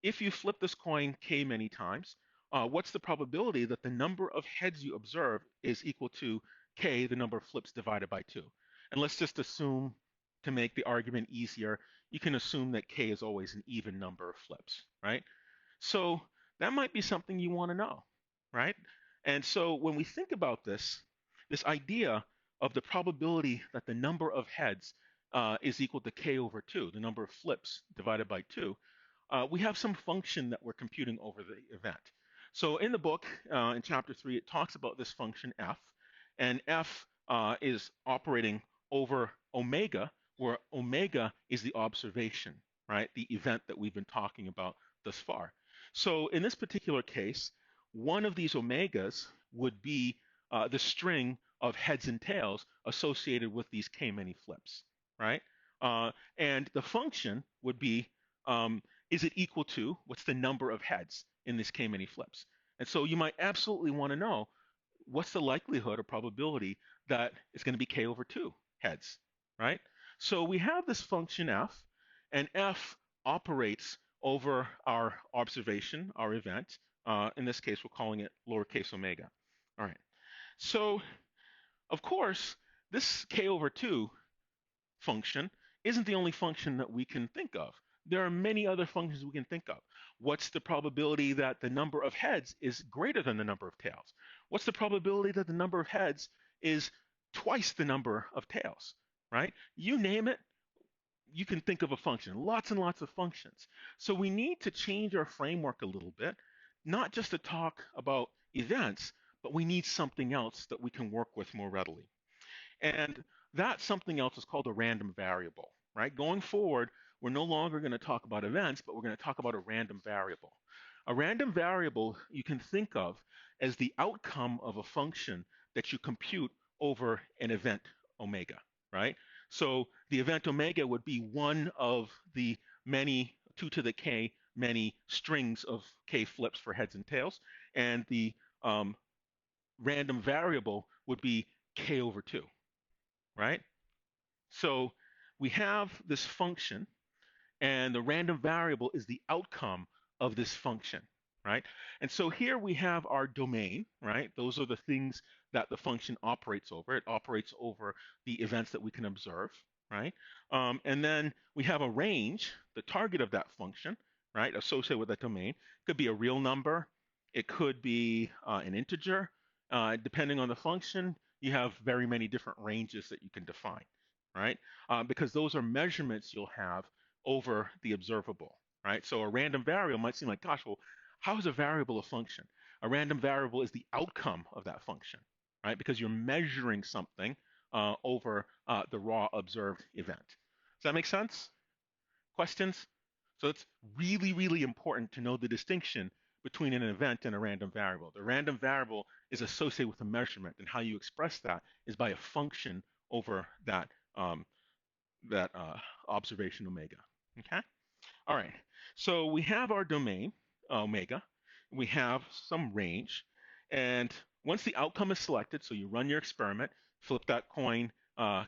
if you flip this coin k many times, what's the probability that the number of heads you observe is equal to k, the number of flips divided by 2? And let's just assume, to make the argument easier, you can assume that k is always an even number of flips, right? So that might be something you want to know, right? And so when we think about this idea of the probability that the number of heads is equal to k over 2, the number of flips divided by 2, we have some function that we're computing over the event. So in the book, in chapter 3, it talks about this function f, and f is operating over omega, where omega is the observation, right? The event that we've been talking about thus far. So in this particular case, one of these omegas would be the string of heads and tails associated with these k many flips, right? And the function would be, is it equal to, what's the number of heads in this k many flips? And so you might absolutely want to know, what's the likelihood or probability that it's going to be k over 2 heads, right? So we have this function f, and f operates over our observation, our event. In this case, we're calling it lowercase omega. All right. So, of course, this k over 2 function isn't the only function that we can think of. There are many other functions we can think of. What's the probability that the number of heads is greater than the number of tails? What's the probability that the number of heads is twice the number of tails, right? You name it, you can think of a function, lots and lots of functions. So we need to change our framework a little bit, not just to talk about events, but we need something else that we can work with more readily. And that something else is called a random variable, right? Going forward, we're no longer going to talk about events, but we're going to talk about a random variable. A random variable you can think of as the outcome of a function that you compute over an event omega, right? So the event omega would be one of the many 2 to the k many strings of k flips for heads and tails, and the random variable would be k over 2, right? So we have this function, and the random variable is the outcome of this function, right? And so here we have our domain, right? Those are the things that the function operates over. It operates over the events that we can observe, right? And then we have a range, the target of that function, right, associated with that domain. It could be a real number. It could be an integer. Depending on the function, you have very many different ranges that you can define, right? Because those are measurements you'll have over the observable, right? So a random variable might seem like, gosh, well, how is a variable a function? A random variable is the outcome of that function, right? Because you're measuring something over the raw observed event. Does that make sense? Questions? So it's really, really important to know the distinction between an event and a random variable. The random variable is associated with a measurement, and how you express that is by a function over um, that observation omega. Okay. All right. So we have our domain omega. We have some range, and once the outcome is selected, so you run your experiment, flip that coin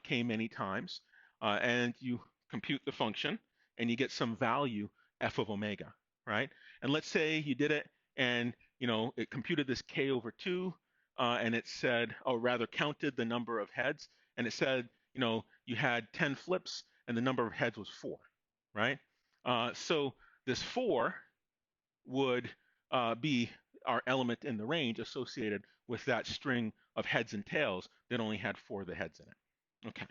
k many times, and you compute the function, and you get some value f of omega, right? And let's say you did it, and it computed this k over 2, and it said, or rather counted the number of heads, and it said, you had 10 flips, and the number of heads was 4, right? So this 4 would be our element in the range associated with that string of heads and tails that only had 4 of the heads in it. Okay,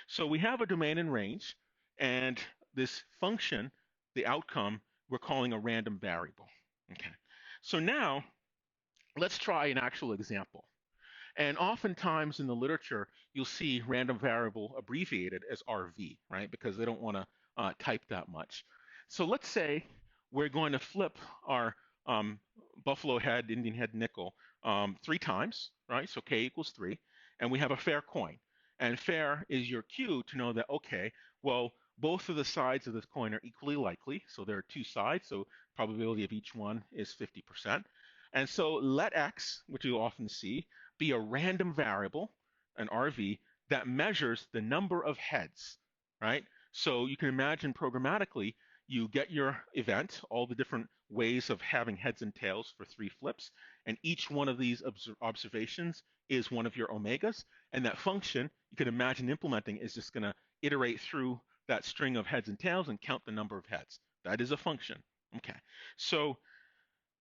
so we have a domain and range, and this function, the outcome, we're calling a random variable. Okay, so now let's try an actual example. And oftentimes in the literature, you'll see random variable abbreviated as RV, right? Because they don't want to type that much. So let's say we're going to flip our buffalo head, Indian head, nickel 3 times, right? So k equals 3. And we have a fair coin. And fair is your cue to know that, okay, well, both of the sides of this coin are equally likely. So there are 2 sides, so probability of each one is 50%. And so let x, which you'll often see, be a random variable, an RV, that measures the number of heads, right? So you can imagine programmatically, you get your event, all the different ways of having heads and tails for 3 flips, and each one of these observations is one of your omegas, and that function, you can imagine implementing, is just going to iterate through that string of heads and tails and count the number of heads. That is a function. Okay, so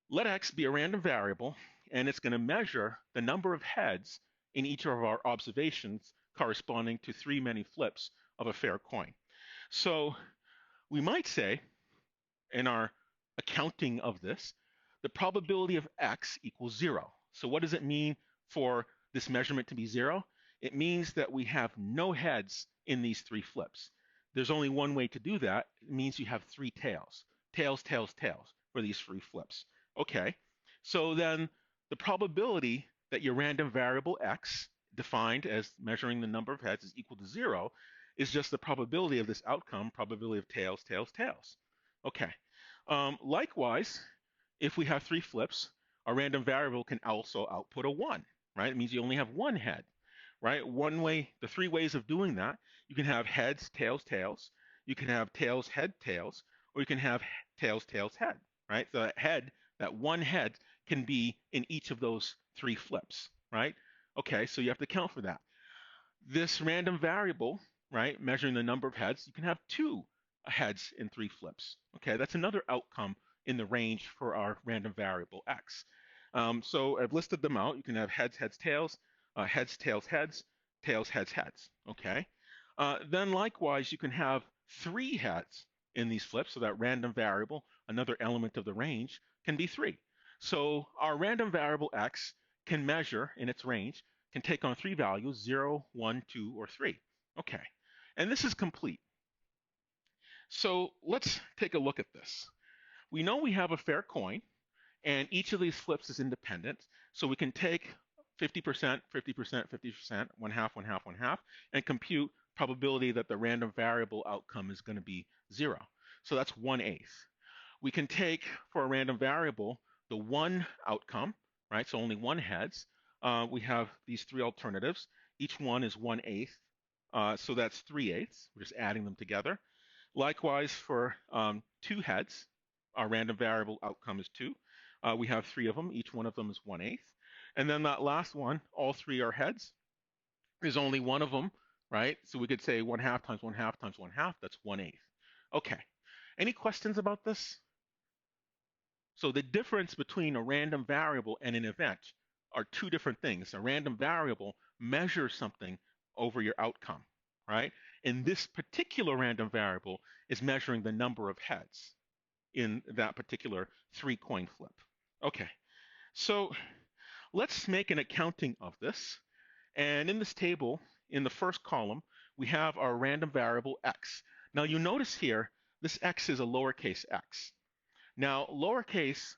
let x be a random variable, and it's going to measure the number of heads in each of our observations corresponding to 3 many flips of a fair coin. So we might say, in our accounting of this, the probability of x equals 0. So what does it mean for this measurement to be 0? It means that we have no heads in these 3 flips. There's only one way to do that. It means you have 3 tails. Tails, tails, tails for these 3 flips. Okay, so then the probability that your random variable x, defined as measuring the number of heads, is equal to 0 is just the probability of this outcome, probability of tails, tails, tails. Okay, likewise, if we have 3 flips, our random variable can also output a 1, right? It means you only have 1 head, right? One way, the 3 ways of doing that, you can have heads, tails, tails. You can have tails, head, tails, or you can have tails, tails, head, right? So that 1 head can be in each of those 3 flips, right? Okay, so you have to account for that. This random variable, right, measuring the number of heads, you can have 2 heads in 3 flips. Okay, that's another outcome in the range for our random variable x. So I've listed them out. You can have heads, heads, tails, heads, tails, heads, tails, heads, heads. Okay. Then likewise, you can have 3 heads in these flips, so that random variable, another element of the range, can be 3. So our random variable x can measure in its range, can take on 3 values, 0, 1, 2, or 3. Okay, and this is complete. So let's take a look at this. We know we have a fair coin, and each of these flips is independent, so we can take 50%, 50%, 50%, 1 half, 1 half, 1 half, and compute probability that the random variable outcome is going to be 0. So that's 1/8. We can take, for a random variable, the 1 outcome, right? So only 1 heads. We have these 3 alternatives. Each one is 1/8. So that's 3/8. We're just adding them together. Likewise, for 2 heads, our random variable outcome is 2. We have 3 of them. Each one of them is 1/8. And then that last one, all 3 are heads. There's only one of them, right? So we could say 1 half times 1 half times 1 half. That's 1/8. Okay. Any questions about this? So the difference between a random variable and an event are 2 different things. A random variable measures something over your outcome, right? And this particular random variable is measuring the number of heads in that particular 3-coin flip. Okay, so let's make an accounting of this. And in this table, in the first column, we have our random variable x. Now you notice here, this x is a lowercase x. Now, lowercase,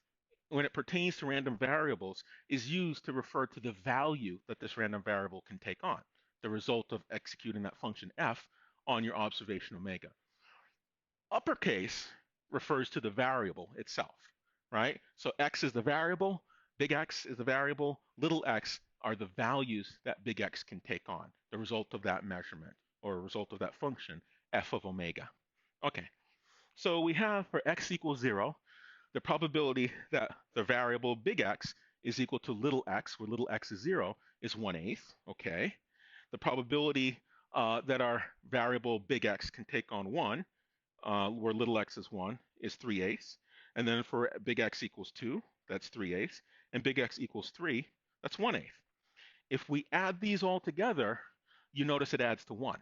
when it pertains to random variables, is used to refer to the value that this random variable can take on, the result of executing that function f on your observation omega. Uppercase refers to the variable itself, right? So x is the variable, big X is the variable, little x are the values that big X can take on, the result of that measurement or a result of that function, f of omega. Okay, so we have for x equals 0, the probability that the variable big X is equal to little x, where little x is 0, is 1/8. Okay. The probability that our variable big X can take on 1, where little x is 1, is 3/8. And then for big X equals 2, that's 3/8. And big X equals 3, that's 1/8. If we add these all together, you notice it adds to 1,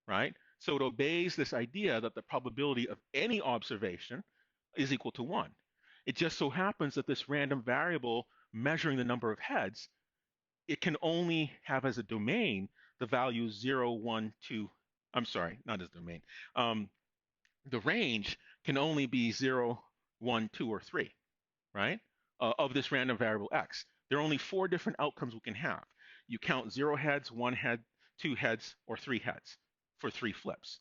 right? So it obeys this idea that the probability of any observation is equal to 1. It just so happens that this random variable measuring the number of heads, it can only have as a domain the values 0, 1, 2. I'm sorry, not as domain. The range can only be 0, 1, 2, or 3, right? Of this random variable x. There are only 4 different outcomes we can have. You count 0 heads, 1 head, 2 heads, or 3 heads for 3 flips,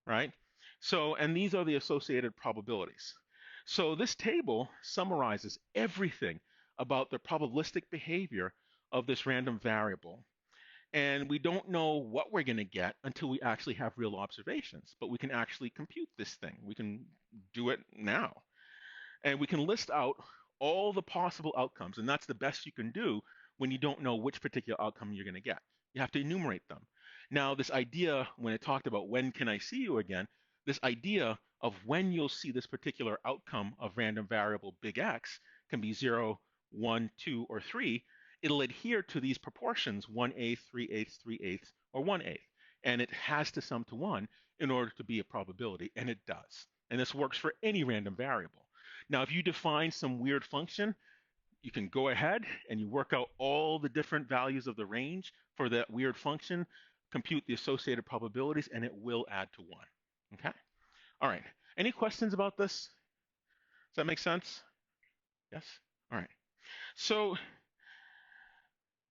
right? So, and these are the associated probabilities. So this table summarizes everything about the probabilistic behavior of this random variable. And we don't know what we're going to get until we actually have real observations, but we can actually compute this thing. We can do it now. And we can list out all the possible outcomes, and that's the best you can do when you don't know which particular outcome you're going to get. You have to enumerate them. Now, this idea, when it talked about when can I see you again, this idea of when you'll see this particular outcome of random variable big X can be 0, 1, 2, or 3. It'll adhere to these proportions, 1/8, 3/8, 3/8, or 1/8. And it has to sum to 1 in order to be a probability, and it does. And this works for any random variable. Now, if you define some weird function, you can go ahead and you work out all the different values of the range for that weird function, compute the associated probabilities, and it will add to 1. Okay? All right. Any questions about this? Does that make sense? Yes? All right. So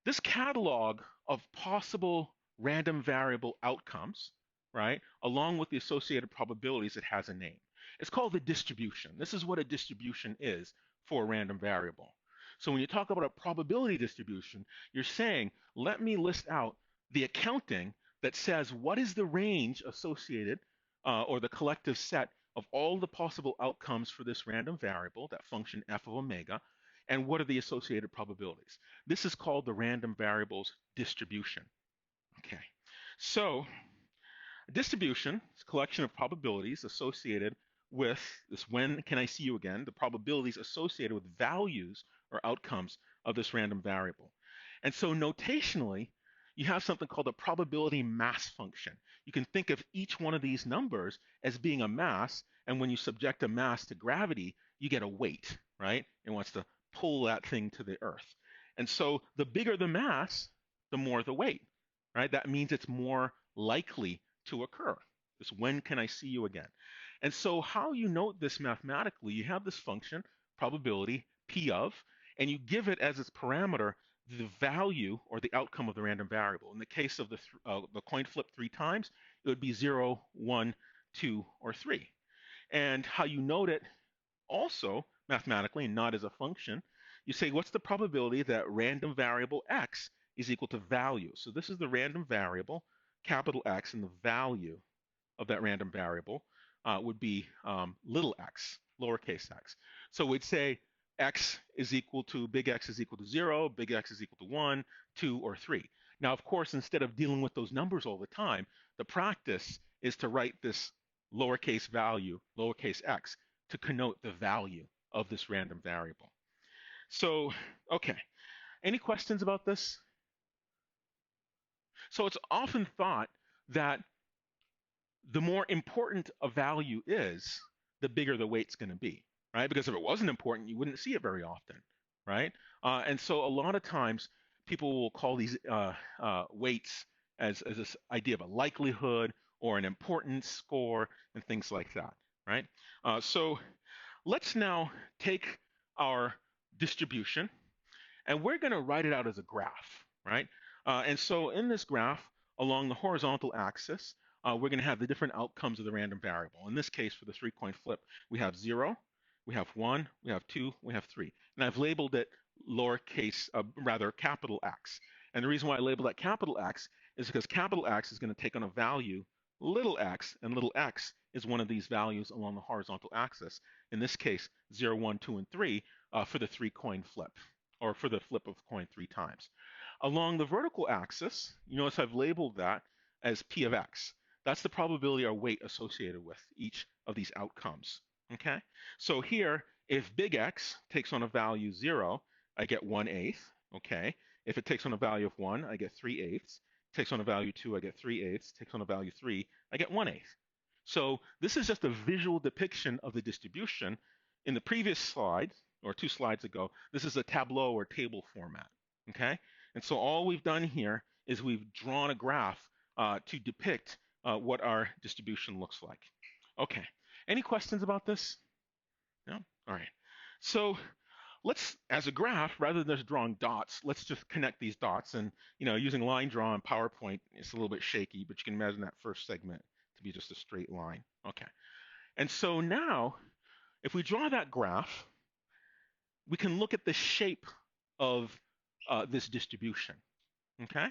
this catalog of possible random variable outcomes, right, along with the associated probabilities, it has a name. It's called the distribution. This is what a distribution is for a random variable. So when you talk about a probability distribution, you're saying, let me list out the accounting that says what is the range associated or the collective set of all the possible outcomes for this random variable, that function f of omega, and what are the associated probabilities. This is called the random variables distribution. Okay, so a distribution is a collection of probabilities associated with this when can I see you again, the probabilities associated with values or outcomes of this random variable. And so notationally, you have something called a probability mass function. You can think of each one of these numbers as being a mass, and when you subject a mass to gravity, you get a weight, right? It wants to pull that thing to the earth. And so the bigger the mass, the more the weight, right? That means it's more likely to occur. This when can I see you again? And so how you note this mathematically, you have this function, probability P of, and you give it as its parameter the value or the outcome of the random variable. In the case of the coin flip 3 times, it would be 0, 1, 2, or 3. And how you note it also mathematically and not as a function, you say what's the probability that random variable x is equal to value. So this is the random variable, capital X, and the value of that random variable would be little x, lowercase x. So we'd say x is equal to, big X is equal to 0, big X is equal to 1, 2, or 3. Now, of course, instead of dealing with those numbers all the time, the practice is to write this lowercase value, lowercase x, to connote the value of this random variable. So, okay. Any questions about this? So it's often thought that the more important a value is, the bigger the weight's going to be, right? Because if it wasn't important, you wouldn't see it very often, right? And so a lot of times people will call these weights as this idea of a likelihood or an importance score and things like that, right? So let's now take our distribution and we're going to write it out as a graph, right? And so in this graph, along the horizontal axis, we're going to have the different outcomes of the random variable. In this case, for the three-coin flip, we have 0, we have 1, we have 2, we have 3. And I've labeled it lowercase, rather capital X. And the reason why I labeled that capital X is because capital X is going to take on a value little x, and little x is one of these values along the horizontal axis. In this case, 0, 1, 2, and 3 for the three-coin flip, or for the flip of coin 3 times. Along the vertical axis, you notice I've labeled that as P of x. That's the probability or weight associated with each of these outcomes. Okay? So here, if big X takes on a value 0, I get 1/8. Okay? If it takes on a value of 1, I get 3/8. Takes on a value 2, I get 3/8. Takes on a value 3, I get 1/8. So this is just a visual depiction of the distribution. In the previous slide, or 2 slides ago, this is a tableau or table format. Okay? And so all we've done here is we've drawn a graph to depict what our distribution looks like. Okay. Any questions about this? No? All right. So let's, as a graph, rather than just drawing dots, let's just connect these dots. And, using line draw in PowerPoint, it's a little bit shaky, but you can imagine that first segment to be just a straight line. Okay. And so now, if we draw that graph, we can look at the shape of this distribution. Okay?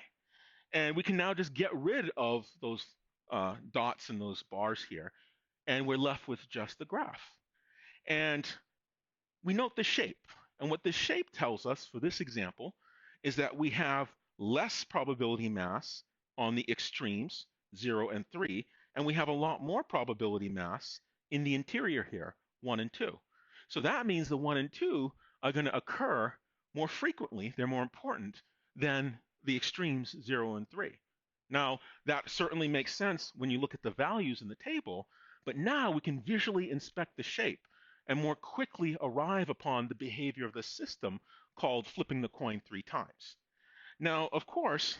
And we can now just get rid of those dots and those bars here, and we're left with just the graph. And we note the shape. And what this shape tells us for this example is that we have less probability mass on the extremes, 0 and 3, and we have a lot more probability mass in the interior here, 1 and 2. So that means the 1 and 2 are going to occur more frequently, they're more important than the extremes 0 and 3. Now, that certainly makes sense when you look at the values in the table, but now we can visually inspect the shape and more quickly arrive upon the behavior of the system called flipping the coin 3 times. Now, of course,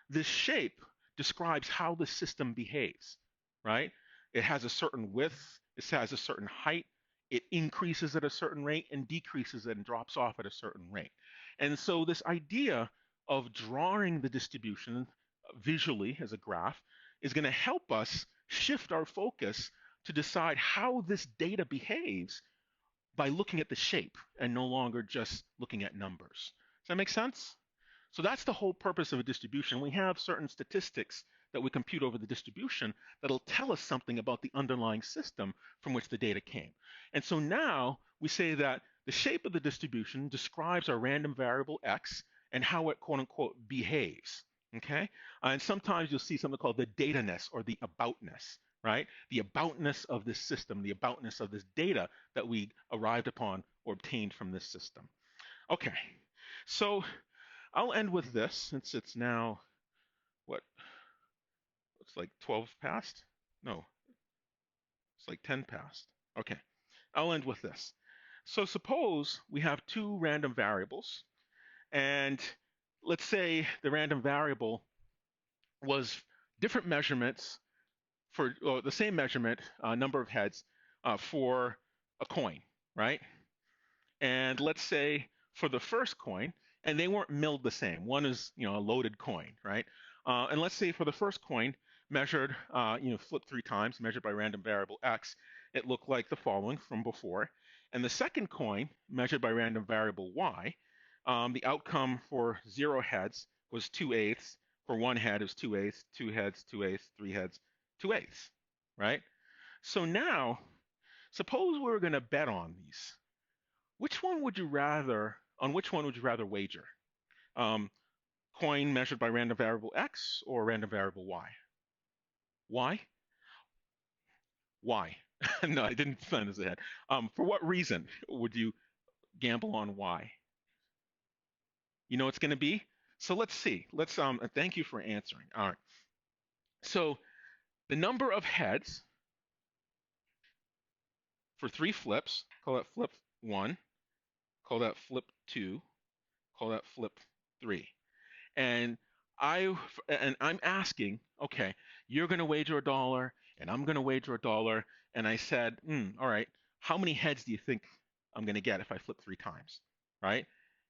this shape describes how the system behaves, right? It has a certain width, it has a certain height, it increases at a certain rate and decreases and drops off at a certain rate. And so this idea of drawing the distribution visually as a graph is going to help us shift our focus to decide how this data behaves by looking at the shape and no longer just looking at numbers. Does that make sense? So that's the whole purpose of a distribution. We have certain statistics that we compute over the distribution that'll tell us something about the underlying system from which the data came. And so now we say that the shape of the distribution describes our random variable x and how it quote unquote behaves. Okay? And sometimes you'll see something called the dataness or the aboutness, right? The aboutness of this system, the aboutness of this data that we arrived upon or obtained from this system. Okay, so I'll end with this since it's now, what, looks like 12 past? No, it's like 10 past. Okay, I'll end with this. So suppose we have 2 random variables, and let's say the random variable was different measurements for the same measurement, number of heads for a coin, right? And let's say for the first coin, and they weren't milled the same. One is, a loaded coin, right? And let's say for the first coin, measured, flipped 3 times, measured by random variable x, it looked like the following from before. And the second coin, measured by random variable y, the outcome for 0 heads was 2/8. For 1 head, it was 2/8. 2 heads, 2/8. 3 heads, 2/8, right? So now, suppose we were going to bet on these. On which one would you rather wager? Coin measured by random variable x or random variable y? Why? Why? No, I didn't plan this ahead. For what reason would you gamble on y? You know it's going to be? So let's see. Let's thank you for answering. All right. So the number of heads for 3 flips, call that flip 1, call that flip 2, call that flip 3. And I'm asking, okay, you're going to wager $1 and I'm going to wager $1, and I said, all right, how many heads do you think I'm going to get if I flip 3 times, right?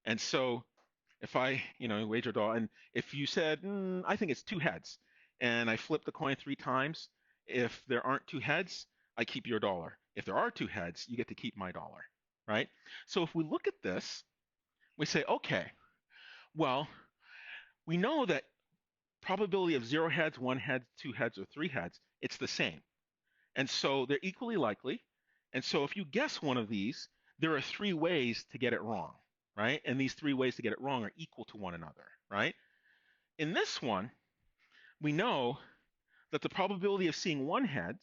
And so if I, wager $1, and if you said, I think it's 2 heads, and I flip the coin 3 times, if there aren't 2 heads, I keep your $1. If there are 2 heads, you get to keep my $1, right? So if we look at this, we say, okay, well, we know that probability of 0 heads, 1 head, 2 heads, or 3 heads, it's the same. And so they're equally likely. And so if you guess one of these, there are 3 ways to get it wrong, right? And these 3 ways to get it wrong are equal to one another, right? In this one, we know that the probability of seeing 1 head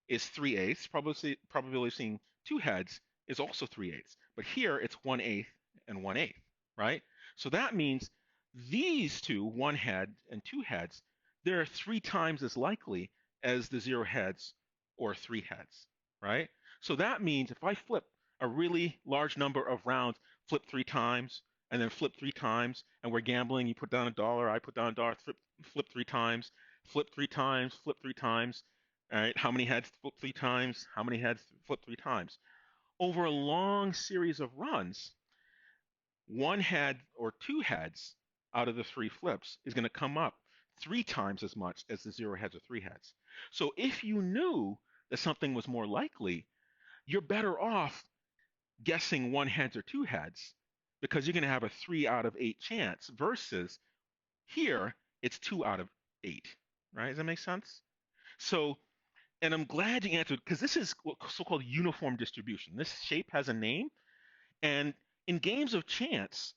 is 3/8. Probability of seeing 2 heads is also 3/8. But here it's 1/8 and 1/8, right? So that means these two, 1 head and 2 heads, they're 3 times as likely as the 0 heads or 3 heads, right? So that means if I flip a really large number of rounds, flip 3 times, and then flip 3 times, and we're gambling, you put down $1, I put down $1, flip 3 times, flip 3 times, flip 3 times. All right, how many heads flip 3 times? How many heads flip 3 times? Over a long series of runs, 1 head or 2 heads out of the 3 flips is going to come up 3 times as much as the 0 heads or 3 heads. So if you knew that something was more likely, you're better off guessing 1 heads or 2 heads because you're going to have a 3 out of 8 chance versus here it's 2 out of 8, right? Does that make sense? So, and I'm glad you answered because this is so-called uniform distribution. This shape has a name, and in games of chance,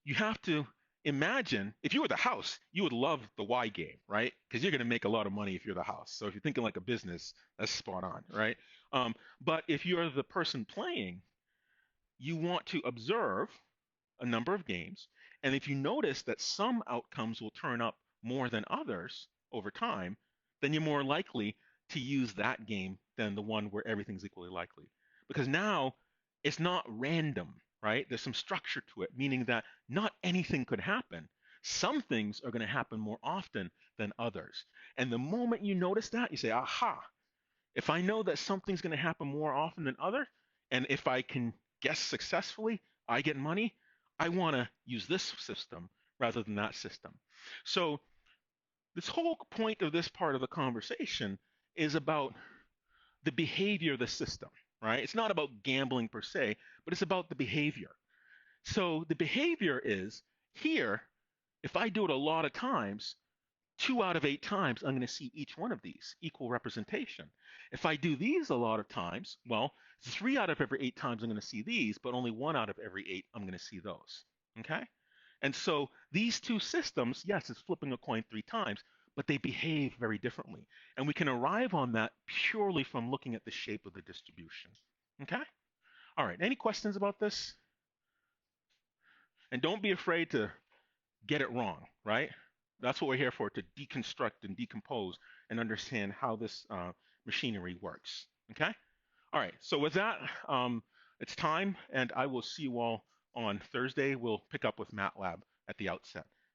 you have to imagine if you were the house, you would love the Y game, right? Because you're going to make a lot of money if you're the house. So if you're thinking like a business, that's spot on, right? But if you're the person playing, you want to observe a number of games. And if you notice that some outcomes will turn up more than others over time, then you're more likely to use that game than the one where everything's equally likely. Because now it's not random, right? There's some structure to it, meaning that not anything could happen. Some things are going to happen more often than others. And the moment you notice that, you say, aha, if I know that something's going to happen more often than other, and if I can guess successfully, I get money, I want to use this system rather than that system. So this whole point of this part of the conversation is about the behavior of the system, right? It's not about gambling per se, but it's about the behavior. So the behavior is here, if I do it a lot of times, 2 out of 8 times, I'm going to see each one of these, equal representation. If I do these a lot of times, well, 3 out of every 8 times I'm going to see these, but only 1 out of every 8 I'm going to see those. Okay? And so these two systems, yes, it's flipping a coin 3 times, but they behave very differently. And we can arrive on that purely from looking at the shape of the distribution. Okay? All right, any questions about this? And don't be afraid to get it wrong, right? That's what we're here for, to deconstruct and decompose and understand how this machinery works. Okay? All right, so with that, it's time, and I will see you all on Thursday. We'll pick up with MATLAB at the outset.